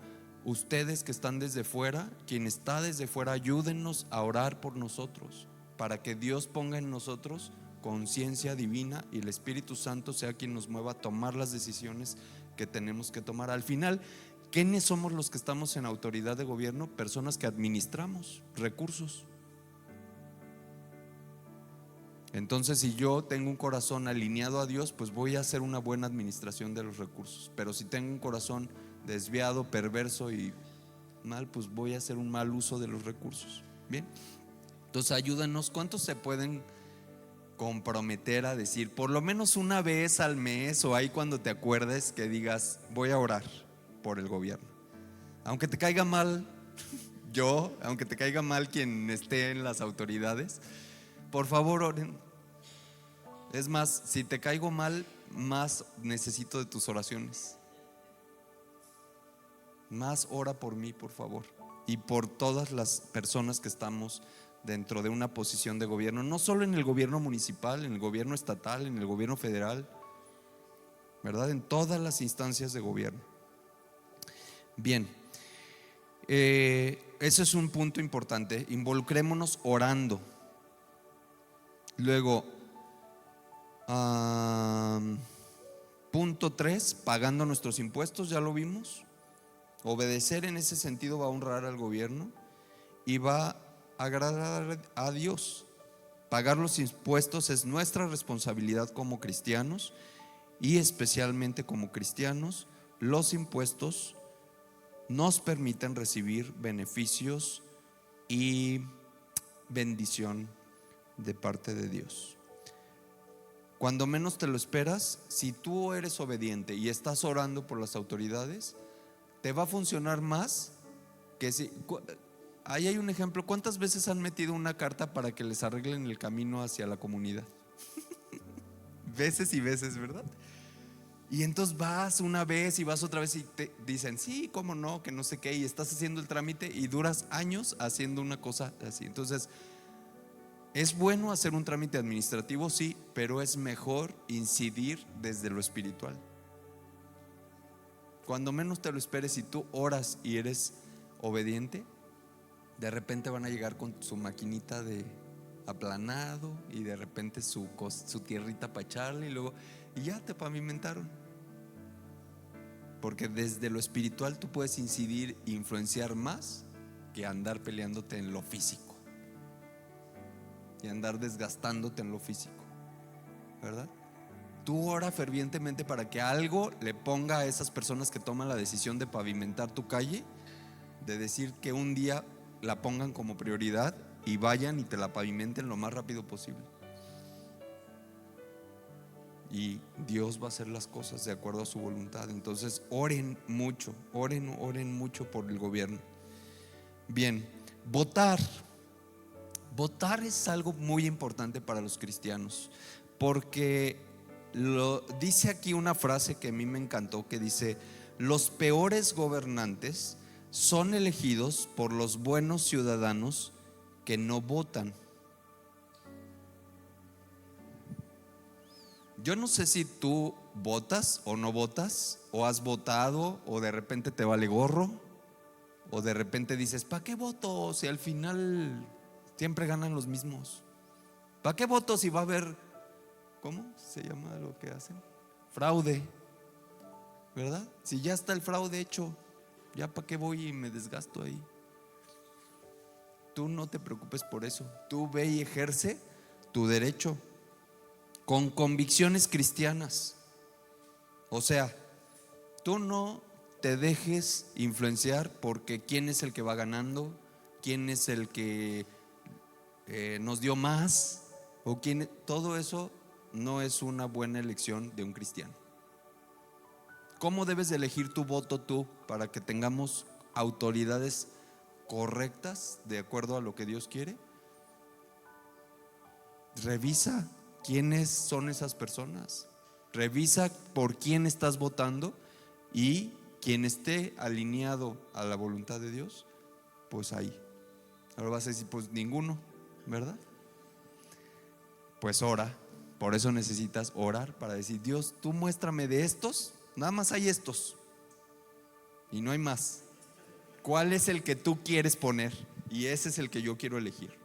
ustedes que están desde fuera, quien está desde fuera, ayúdennos a orar por nosotros, para que Dios ponga en nosotros conciencia divina y el Espíritu Santo sea quien nos mueva a tomar las decisiones que tenemos que tomar. Al final, ¿quiénes somos los que estamos en autoridad de gobierno? Personas que administramos recursos. Entonces, si yo tengo un corazón alineado a Dios, pues voy a hacer una buena administración de los recursos. Pero si tengo un corazón desviado, perverso y mal, pues voy a hacer un mal uso de los recursos. Bien, entonces ayúdanos. ¿Cuántos se pueden comprometer a decir por lo menos una vez al mes, o ahí cuando te acuerdes, que digas: voy a orar por el gobierno? Aunque te caiga mal aunque te caiga mal quien esté en las autoridades, por favor oren. Es más, si te caigo mal, más necesito de tus oraciones. Más ora por mí, por favor, y por todas las personas que estamos dentro de una posición de gobierno, no solo en el gobierno municipal, en el gobierno estatal, en el gobierno federal, ¿verdad? En todas las instancias de gobierno. Bien, ese es un punto importante. Involucrémonos orando. Luego, punto 3, pagando nuestros impuestos, ya lo vimos. Obedecer en ese sentido va a honrar al gobierno y va a agradar a Dios. Pagar los impuestos es nuestra responsabilidad como cristianos, y especialmente como cristianos, los impuestos nos permiten recibir beneficios y bendición de parte de Dios. Cuando menos te lo esperas, si tú eres obediente y estás orando por las autoridades, te va a funcionar más que si. Ahí hay un ejemplo. ¿Cuántas veces han metido una carta para que les arreglen el camino hacia la comunidad? Veces y veces, ¿verdad? Y entonces vas una vez y vas otra vez y te dicen: sí, cómo no, que no sé qué, y estás haciendo el trámite y duras años haciendo una cosa así. Entonces, es bueno hacer un trámite administrativo, sí, pero es mejor incidir desde lo espiritual. Cuando menos te lo esperes, si tú oras y eres obediente, de repente van a llegar con su maquinita de aplanado y de repente su tierrita para echarle, y ya te pavimentaron. Porque desde lo espiritual tú puedes incidir, influenciar más que andar peleándote en lo físico y andar desgastándote en lo físico, ¿verdad? Tú ora fervientemente para que algo le ponga a esas personas que toman la decisión de pavimentar tu calle, de decir que un día la pongan como prioridad y vayan y te la pavimenten lo más rápido posible. Y Dios va a hacer las cosas de acuerdo a su voluntad. Entonces oren mucho, oren mucho por el gobierno. Bien, votar es algo muy importante para los cristianos, porque dice aquí una frase que a mí me encantó, que dice: los peores gobernantes son elegidos por los buenos ciudadanos que no votan. Yo no sé si tú votas o no votas, o has votado, o de repente te vale gorro, o de repente dices: ¿para qué voto si al final siempre ganan los mismos? ¿Para qué voto si va a haber, ¿cómo se llama lo que hacen? Fraude, ¿verdad? Si ya está el fraude hecho, ya para qué voy y me desgasto ahí. Tú no te preocupes por eso. Tú ve y ejerce tu derecho, con convicciones cristianas. O sea, tú no te dejes influenciar porque quién es el que va ganando, quién es el que nos dio más, o quién. Todo eso no es una buena elección de un cristiano. ¿Cómo debes de elegir tu voto tú para que tengamos autoridades correctas de acuerdo a lo que Dios quiere? Revisa quiénes son esas personas, revisa por quién estás votando, y quien esté alineado a la voluntad de Dios, pues ahí. Ahora vas a decir, pues ninguno, ¿verdad? Pues ora. Por eso necesitas orar para decir, Dios, tú muéstrame de estos, nada más hay estos y no hay más. ¿Cuál es el que tú quieres poner? Y ese es el que yo quiero elegir.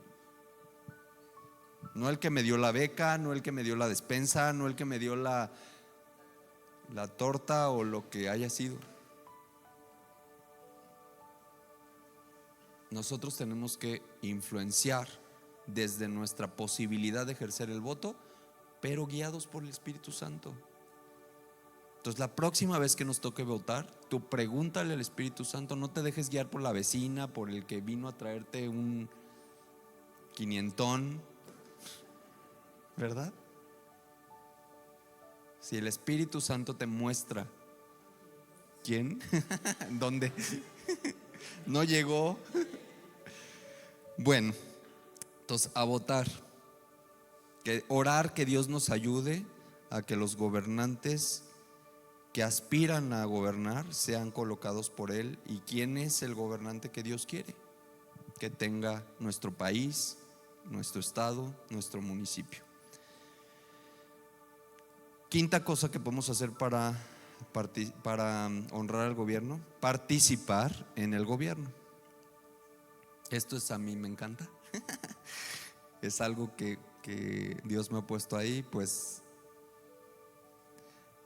No el que me dio la beca, no el que me dio la despensa, no el que me dio la torta o lo que haya sido. Nosotros tenemos que influenciar desde nuestra posibilidad de ejercer el voto, pero guiados por el Espíritu Santo. Entonces, la próxima vez que nos toque votar, tú pregúntale al Espíritu Santo, no te dejes guiar por la vecina, por el que vino a traerte un quinientón, ¿verdad? Si el Espíritu Santo te muestra quién, dónde no llegó, bueno, entonces a votar, orar que Dios nos ayude a que los gobernantes que aspiran a gobernar sean colocados por Él. ¿Y quién es el gobernante que Dios quiere que tenga nuestro país, nuestro estado, nuestro municipio? Quinta cosa que podemos hacer para honrar al gobierno: participar en el gobierno. Esto a mí me encanta. Es algo que Dios me ha puesto ahí. Pues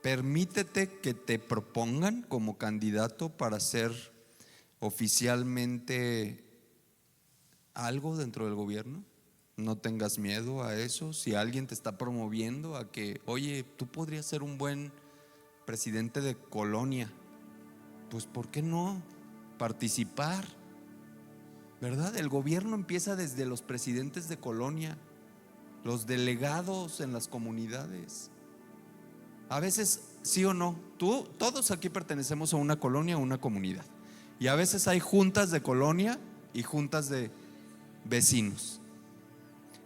permítete que te propongan como candidato para ser oficialmente algo dentro del gobierno. No tengas miedo a eso. Si alguien te está promoviendo a que, oye, tú podrías ser un buen presidente de colonia, pues ¿por qué no participar? ¿Verdad? El gobierno empieza desde los presidentes de colonia, los delegados en las comunidades. A veces, sí o no, todos aquí pertenecemos a una colonia o una comunidad, y a veces hay juntas de colonia y juntas de vecinos.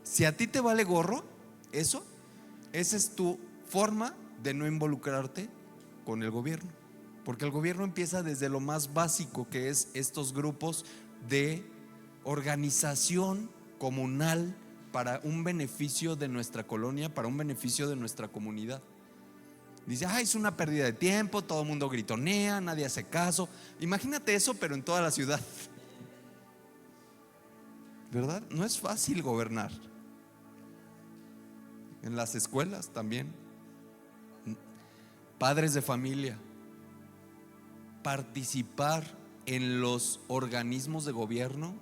Si a ti te vale gorro eso, esa es tu forma de no involucrarte con el gobierno, porque el gobierno empieza desde lo más básico, que es estos grupos de organización comunal para un beneficio de nuestra colonia, para un beneficio de nuestra comunidad. Dice, es una pérdida de tiempo, todo el mundo gritonea, nadie hace caso. Imagínate eso, pero en toda la ciudad, ¿verdad? No es fácil gobernar. En las escuelas también. Padres de familia, participar en los organismos de gobierno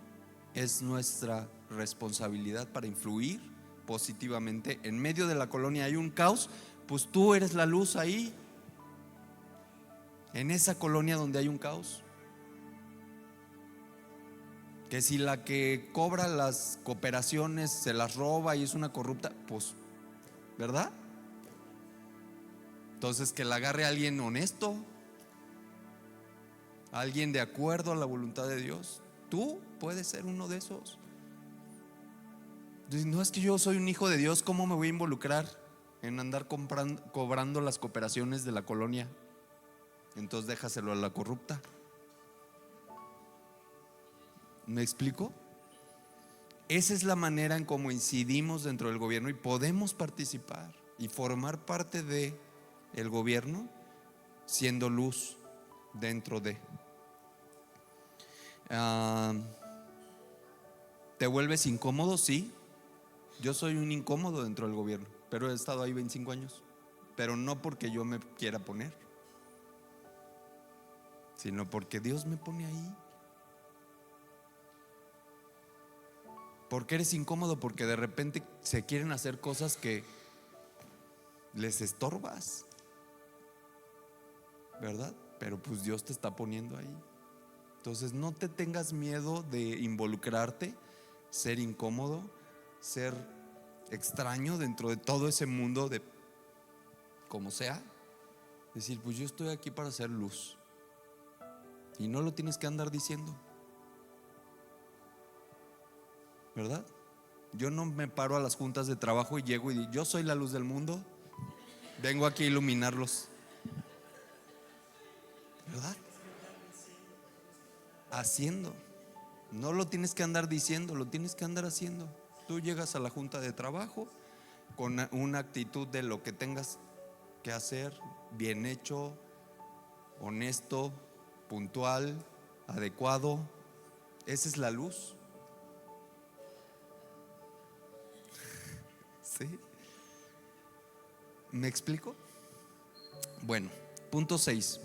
es nuestra responsabilidad para influir positivamente. En medio de la colonia hay un caos, pues tú eres la luz ahí, en esa colonia donde hay un caos. Que si la que cobra las cooperaciones se las roba y es una corrupta, pues, ¿verdad? Entonces que la agarre a alguien honesto, alguien de acuerdo a la voluntad de Dios. Tú puedes ser uno de esos. No, es que yo soy un hijo de Dios, ¿cómo me voy a involucrar en andar cobrando las cooperaciones de la colonia? Entonces déjaselo a la corrupta. ¿Me explico? Esa es la manera en cómo incidimos dentro del gobierno y podemos participar y formar parte de el gobierno siendo luz dentro de. ¿Te vuelves incómodo? Sí. Yo soy un incómodo dentro del gobierno, pero he estado ahí 25 años. Pero no porque yo me quiera poner, sino porque Dios me pone ahí. ¿Por qué eres incómodo? Porque de repente se quieren hacer cosas que les estorbas, ¿verdad? Pero pues Dios te está poniendo ahí. Entonces no te tengas miedo de involucrarte, ser incómodo, ser extraño dentro de todo ese mundo de como sea. Decir, pues yo estoy aquí para hacer luz. Y no lo tienes que andar diciendo, ¿verdad? Yo no me paro a las juntas de trabajo y llego y digo, yo soy la luz del mundo, vengo aquí a iluminarlos, ¿verdad? Haciendo. No lo tienes que andar diciendo, lo tienes que andar haciendo. Tú llegas a la junta de trabajo con una actitud de lo que tengas que hacer, bien hecho, honesto, puntual, adecuado. Esa es la luz. ¿Sí? ¿Me explico? Bueno, punto 6.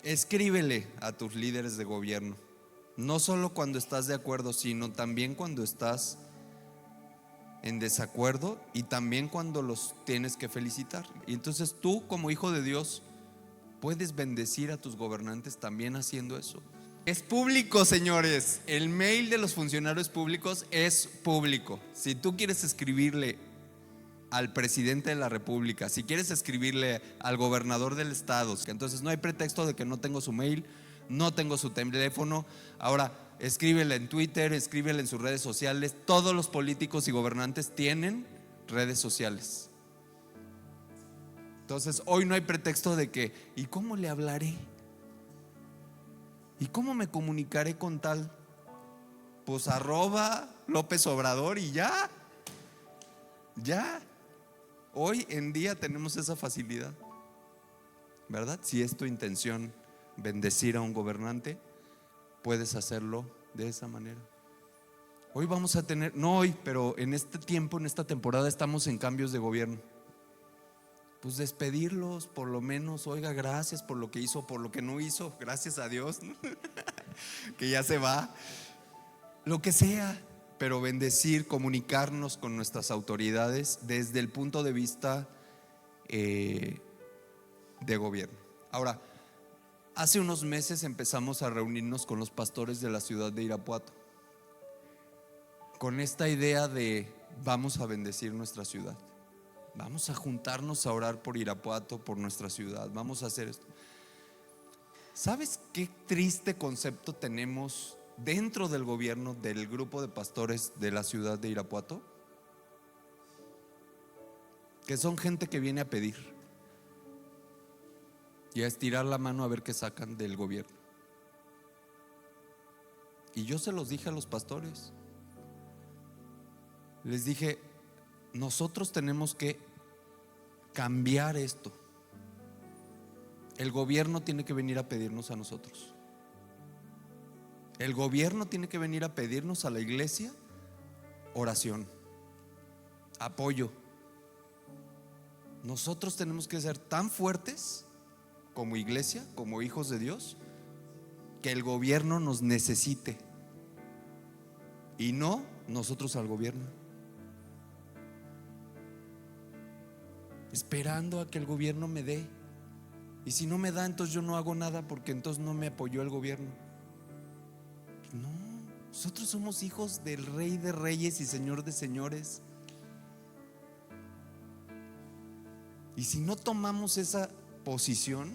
Escríbele a tus líderes de gobierno. No solo cuando estás de acuerdo, sino también cuando estás en desacuerdo y también cuando los tienes que felicitar. Y entonces tú, como hijo de Dios, puedes bendecir a tus gobernantes también haciendo eso. Es público, señores. El mail de los funcionarios públicos es público. Si tú quieres escribirle al presidente de la república, si quieres escribirle al gobernador del estado, que entonces no hay pretexto de que no tengo su mail, no tengo su teléfono. Ahora escríbele en Twitter, escríbele en sus redes sociales. Todos los políticos y gobernantes tienen redes sociales. Entonces hoy no hay pretexto de que, ¿y cómo le hablaré? ¿Y cómo me comunicaré con tal? Pues @López Obrador y ya. Hoy en día tenemos esa facilidad, ¿verdad? Si es tu intención bendecir a un gobernante, puedes hacerlo de esa manera. Hoy vamos a tener, no hoy, pero en este tiempo, en esta temporada estamos en cambios de gobierno. Pues despedirlos, por lo menos, oiga, gracias por lo que hizo, por lo que no hizo, gracias a Dios, ¿no? Que ya se va, lo que sea, pero bendecir, comunicarnos con nuestras autoridades desde el punto de vista de gobierno. Ahora, hace unos meses empezamos a reunirnos con los pastores de la ciudad de Irapuato, con esta idea de vamos a bendecir nuestra ciudad. Vamos a juntarnos a orar por Irapuato, por nuestra ciudad. Vamos a hacer esto. ¿Sabes qué triste concepto tenemos dentro del gobierno del grupo de pastores de la ciudad de Irapuato? Que son gente que viene a pedir y a estirar la mano a ver qué sacan del gobierno. Y yo se los dije a los pastores. Les dije, nosotros tenemos que cambiar esto. El gobierno tiene que venir a pedirnos a nosotros. El gobierno tiene que venir a pedirnos a la iglesia oración, apoyo. Nosotros tenemos que ser tan fuertes como iglesia, como hijos de Dios, que el gobierno nos necesite y no nosotros al gobierno. Esperando a que el gobierno me dé. Y si no me da, entonces yo no hago nada porque entonces no me apoyó el gobierno. No, nosotros somos hijos del Rey de Reyes y Señor de Señores. Y si no tomamos esa posición,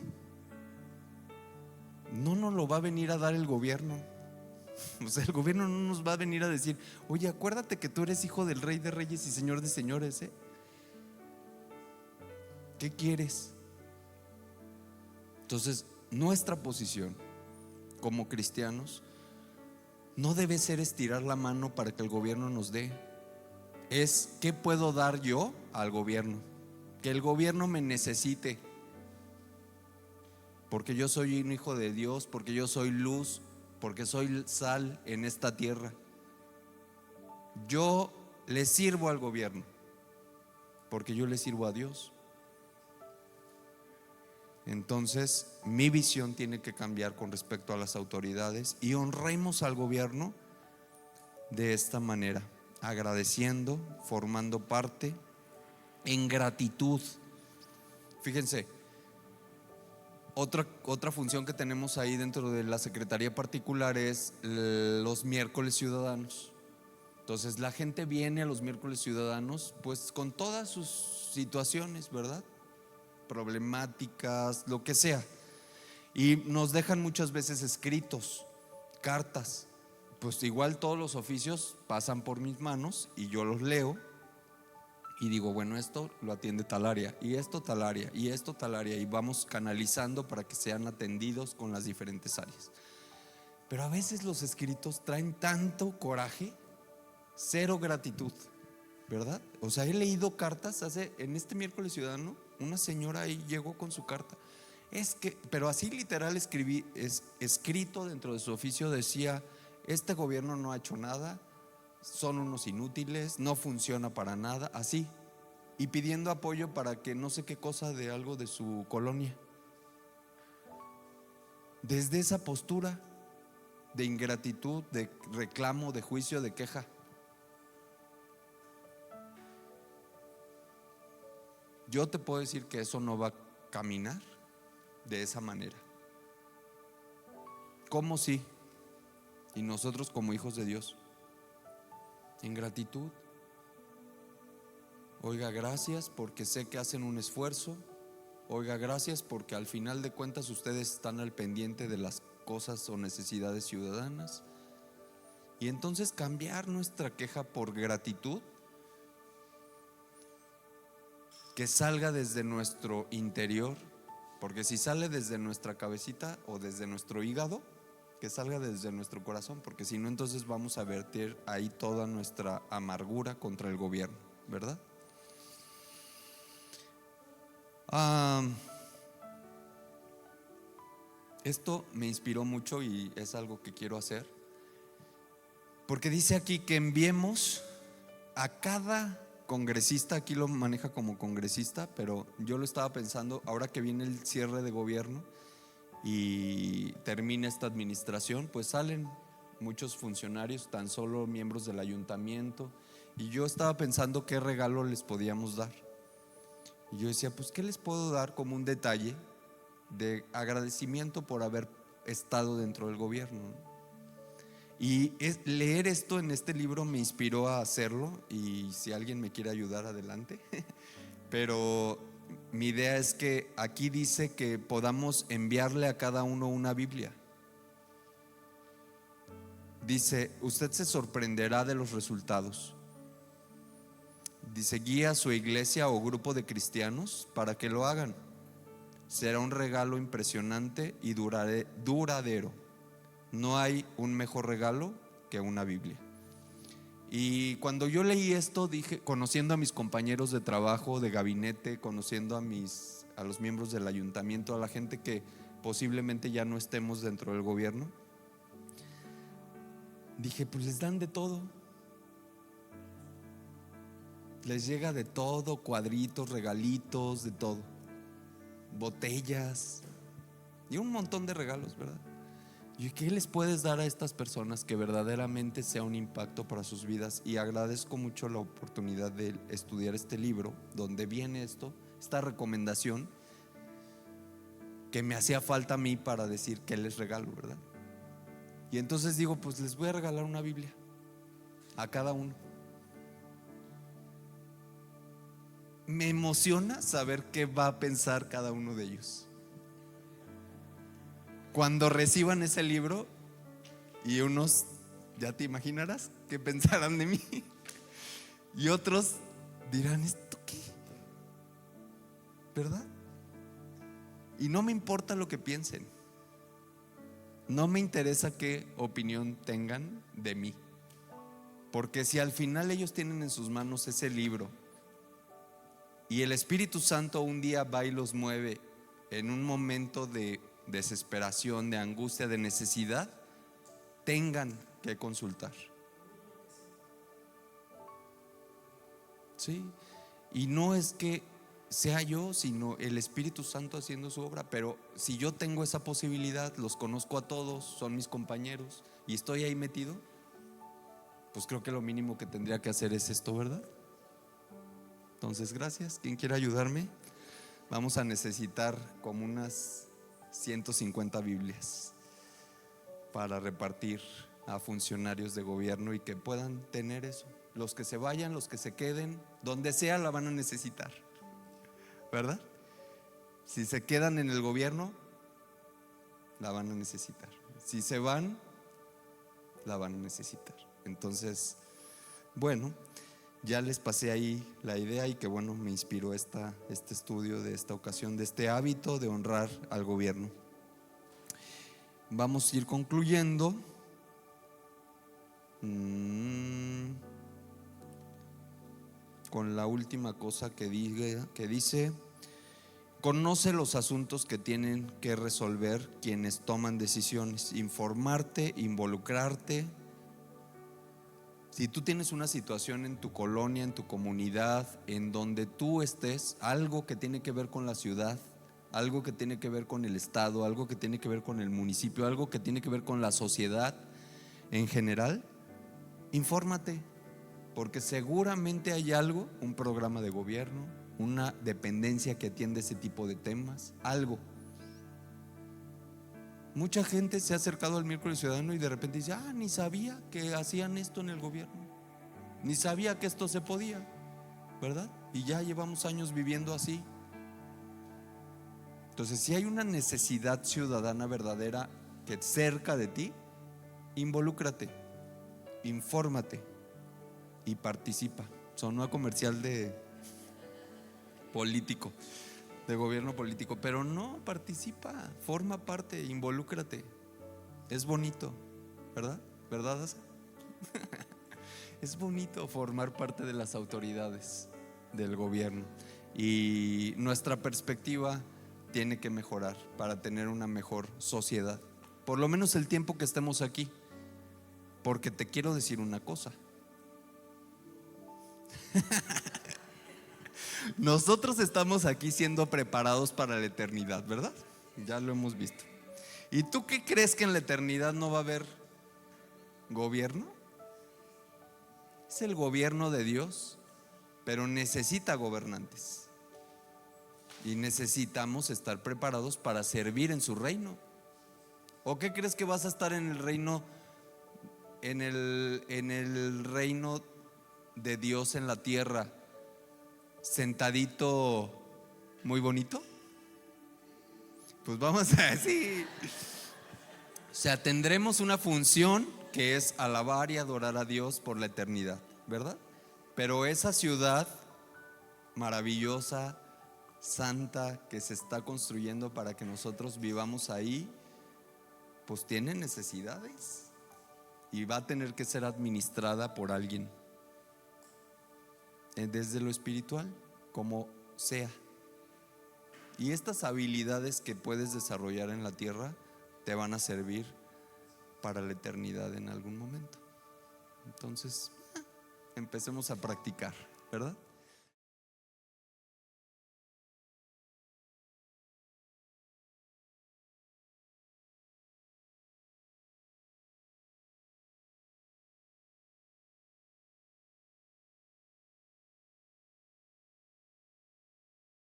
no nos lo va a venir a dar el gobierno. O sea, el gobierno no nos va a venir a decir, oye, acuérdate que tú eres hijo del Rey de Reyes y Señor de Señores, ¿eh? ¿Qué quieres? Entonces, nuestra posición como cristianos no debe ser estirar la mano para que el gobierno nos dé. Es, ¿qué puedo dar yo al gobierno? Que el gobierno me necesite, porque yo soy un hijo de Dios, porque yo soy luz, porque soy sal en esta tierra. Yo le sirvo al gobierno, porque yo le sirvo a Dios. Entonces mi visión tiene que cambiar con respecto a las autoridades y honremos al gobierno de esta manera, agradeciendo, formando parte, en gratitud. Fíjense, otra función que tenemos ahí dentro de la Secretaría Particular es los miércoles ciudadanos. Entonces la gente viene a los miércoles ciudadanos pues con todas sus situaciones, ¿verdad? Problemáticas, lo que sea. Y nos dejan muchas veces escritos, cartas. Pues igual todos los oficios pasan por mis manos y yo los leo y digo, bueno, esto lo atiende tal área, y esto tal área, y esto tal área, y vamos canalizando para que sean atendidos con las diferentes áreas. Pero a veces los escritos traen tanto coraje, cero gratitud, ¿verdad? O sea, he leído cartas en este miércoles ciudadano, una señora ahí llegó con su carta. Pero así literal escrito dentro de su oficio decía, este gobierno no ha hecho nada, son unos inútiles, no funciona para nada, así. Y pidiendo apoyo para que no sé qué cosa de algo de su colonia. Desde esa postura de ingratitud, de reclamo, de juicio, de queja. Yo te puedo decir que eso no va a caminar de esa manera. ¿Cómo sí? Y nosotros como hijos de Dios, en gratitud. Oiga, gracias porque sé que hacen un esfuerzo. Oiga, gracias porque al final de cuentas ustedes están al pendiente de las cosas o necesidades ciudadanas. Y entonces cambiar nuestra queja por gratitud, que salga desde nuestro interior, porque si sale desde nuestra cabecita o desde nuestro hígado, que salga desde nuestro corazón, porque si no entonces vamos a verter ahí toda nuestra amargura contra el gobierno, ¿verdad? Esto me inspiró mucho y es algo que quiero hacer, porque dice aquí que enviemos a cada congresista, aquí lo maneja como congresista, pero yo lo estaba pensando ahora que viene el cierre de gobierno y termina esta administración, pues salen muchos funcionarios, tan solo miembros del ayuntamiento, y yo estaba pensando qué regalo les podíamos dar. Y yo decía, pues ¿qué les puedo dar como un detalle de agradecimiento por haber estado dentro del gobierno? Y leer esto en este libro me inspiró a hacerlo, y si alguien me quiere ayudar, adelante. Pero mi idea es que aquí dice que podamos enviarle a cada uno una Biblia. Dice, usted se sorprenderá de los resultados. Dice, guía a su iglesia o grupo de cristianos para que lo hagan. Será un regalo impresionante y duradero. No hay un mejor regalo que una Biblia. Y cuando yo leí esto, dije, conociendo a mis compañeros de trabajo, de gabinete, conociendo a los miembros del ayuntamiento, a la gente que posiblemente ya no estemos dentro del gobierno, dije, pues les dan de todo. Les llega de todo, cuadritos, regalitos, de todo. Botellas y un montón de regalos, ¿verdad? ¿Y qué les puedes dar a estas personas que verdaderamente sea un impacto para sus vidas? Y agradezco mucho la oportunidad de estudiar este libro, donde viene esta recomendación que me hacía falta a mí para decir qué les regalo, ¿verdad? Y entonces digo, pues les voy a regalar una Biblia a cada uno. Me emociona saber qué va a pensar cada uno de ellos cuando reciban ese libro, y unos, ya te imaginarás qué pensarán de mí, y otros dirán, ¿esto qué? ¿Verdad? Y no me importa lo que piensen, no me interesa qué opinión tengan de mí, porque si al final ellos tienen en sus manos ese libro y el Espíritu Santo un día va y los mueve en un momento de desesperación, de angustia, de necesidad, tengan que consultar. Sí, y no es que sea yo, sino el Espíritu Santo haciendo su obra. Pero si yo tengo esa posibilidad, los conozco a todos, son mis compañeros y estoy ahí metido, pues creo que lo mínimo que tendría que hacer es esto, ¿verdad? Entonces, gracias. ¿Quién quiere ayudarme? Vamos a necesitar como unas 150 Biblias para repartir a funcionarios de gobierno y que puedan tener eso. Los que se vayan, los que se queden, donde sea la van a necesitar, ¿verdad? Si se quedan en el gobierno, la van a necesitar. Si se van, la van a necesitar. Entonces, bueno, ya les pasé ahí la idea y que bueno, me inspiró este estudio de esta ocasión, de este hábito de honrar al gobierno. Vamos a ir concluyendo. Con la última cosa que dice: conoce los asuntos que tienen que resolver quienes toman decisiones, informarte, involucrarte. Si tú tienes una situación en tu colonia, en tu comunidad, en donde tú estés, algo que tiene que ver con la ciudad, algo que tiene que ver con el estado, algo que tiene que ver con el municipio, algo que tiene que ver con la sociedad en general, infórmate, porque seguramente hay algo, un programa de gobierno, una dependencia que atiende ese tipo de temas, algo. Mucha gente se ha acercado al Miércoles Ciudadano y de repente dice: ni sabía que hacían esto en el gobierno, ni sabía que esto se podía, ¿verdad? Y ya llevamos años viviendo así. Entonces, si hay una necesidad ciudadana verdadera que cerca de ti, involúcrate, infórmate y participa. Sonó a comercial de político, de gobierno político, pero no, participa, forma parte, involúcrate. Es bonito, ¿verdad? ¿Verdad, Asa? Es bonito formar parte de las autoridades del gobierno, y nuestra perspectiva tiene que mejorar para tener una mejor sociedad, por lo menos el tiempo que estemos aquí. Porque te quiero decir una cosa: nosotros estamos aquí siendo preparados para la eternidad, ¿verdad? Ya lo hemos visto. ¿Y tú qué crees, que en la eternidad no va a haber gobierno? Es el gobierno de Dios, pero necesita gobernantes. Y necesitamos estar preparados para servir en su reino. ¿O qué crees que vas a estar en el reino, en el reino de Dios en la tierra, sentadito muy bonito? Pues vamos a decir, o sea, tendremos una función que es alabar y adorar a Dios por la eternidad, ¿verdad? Pero esa ciudad maravillosa, santa, que se está construyendo para que nosotros vivamos ahí, pues tiene necesidades y va a tener que ser administrada por alguien, desde lo espiritual, como sea. Y estas habilidades que puedes desarrollar en la tierra te van a servir para la eternidad en algún momento. Entonces, empecemos a practicar, ¿verdad?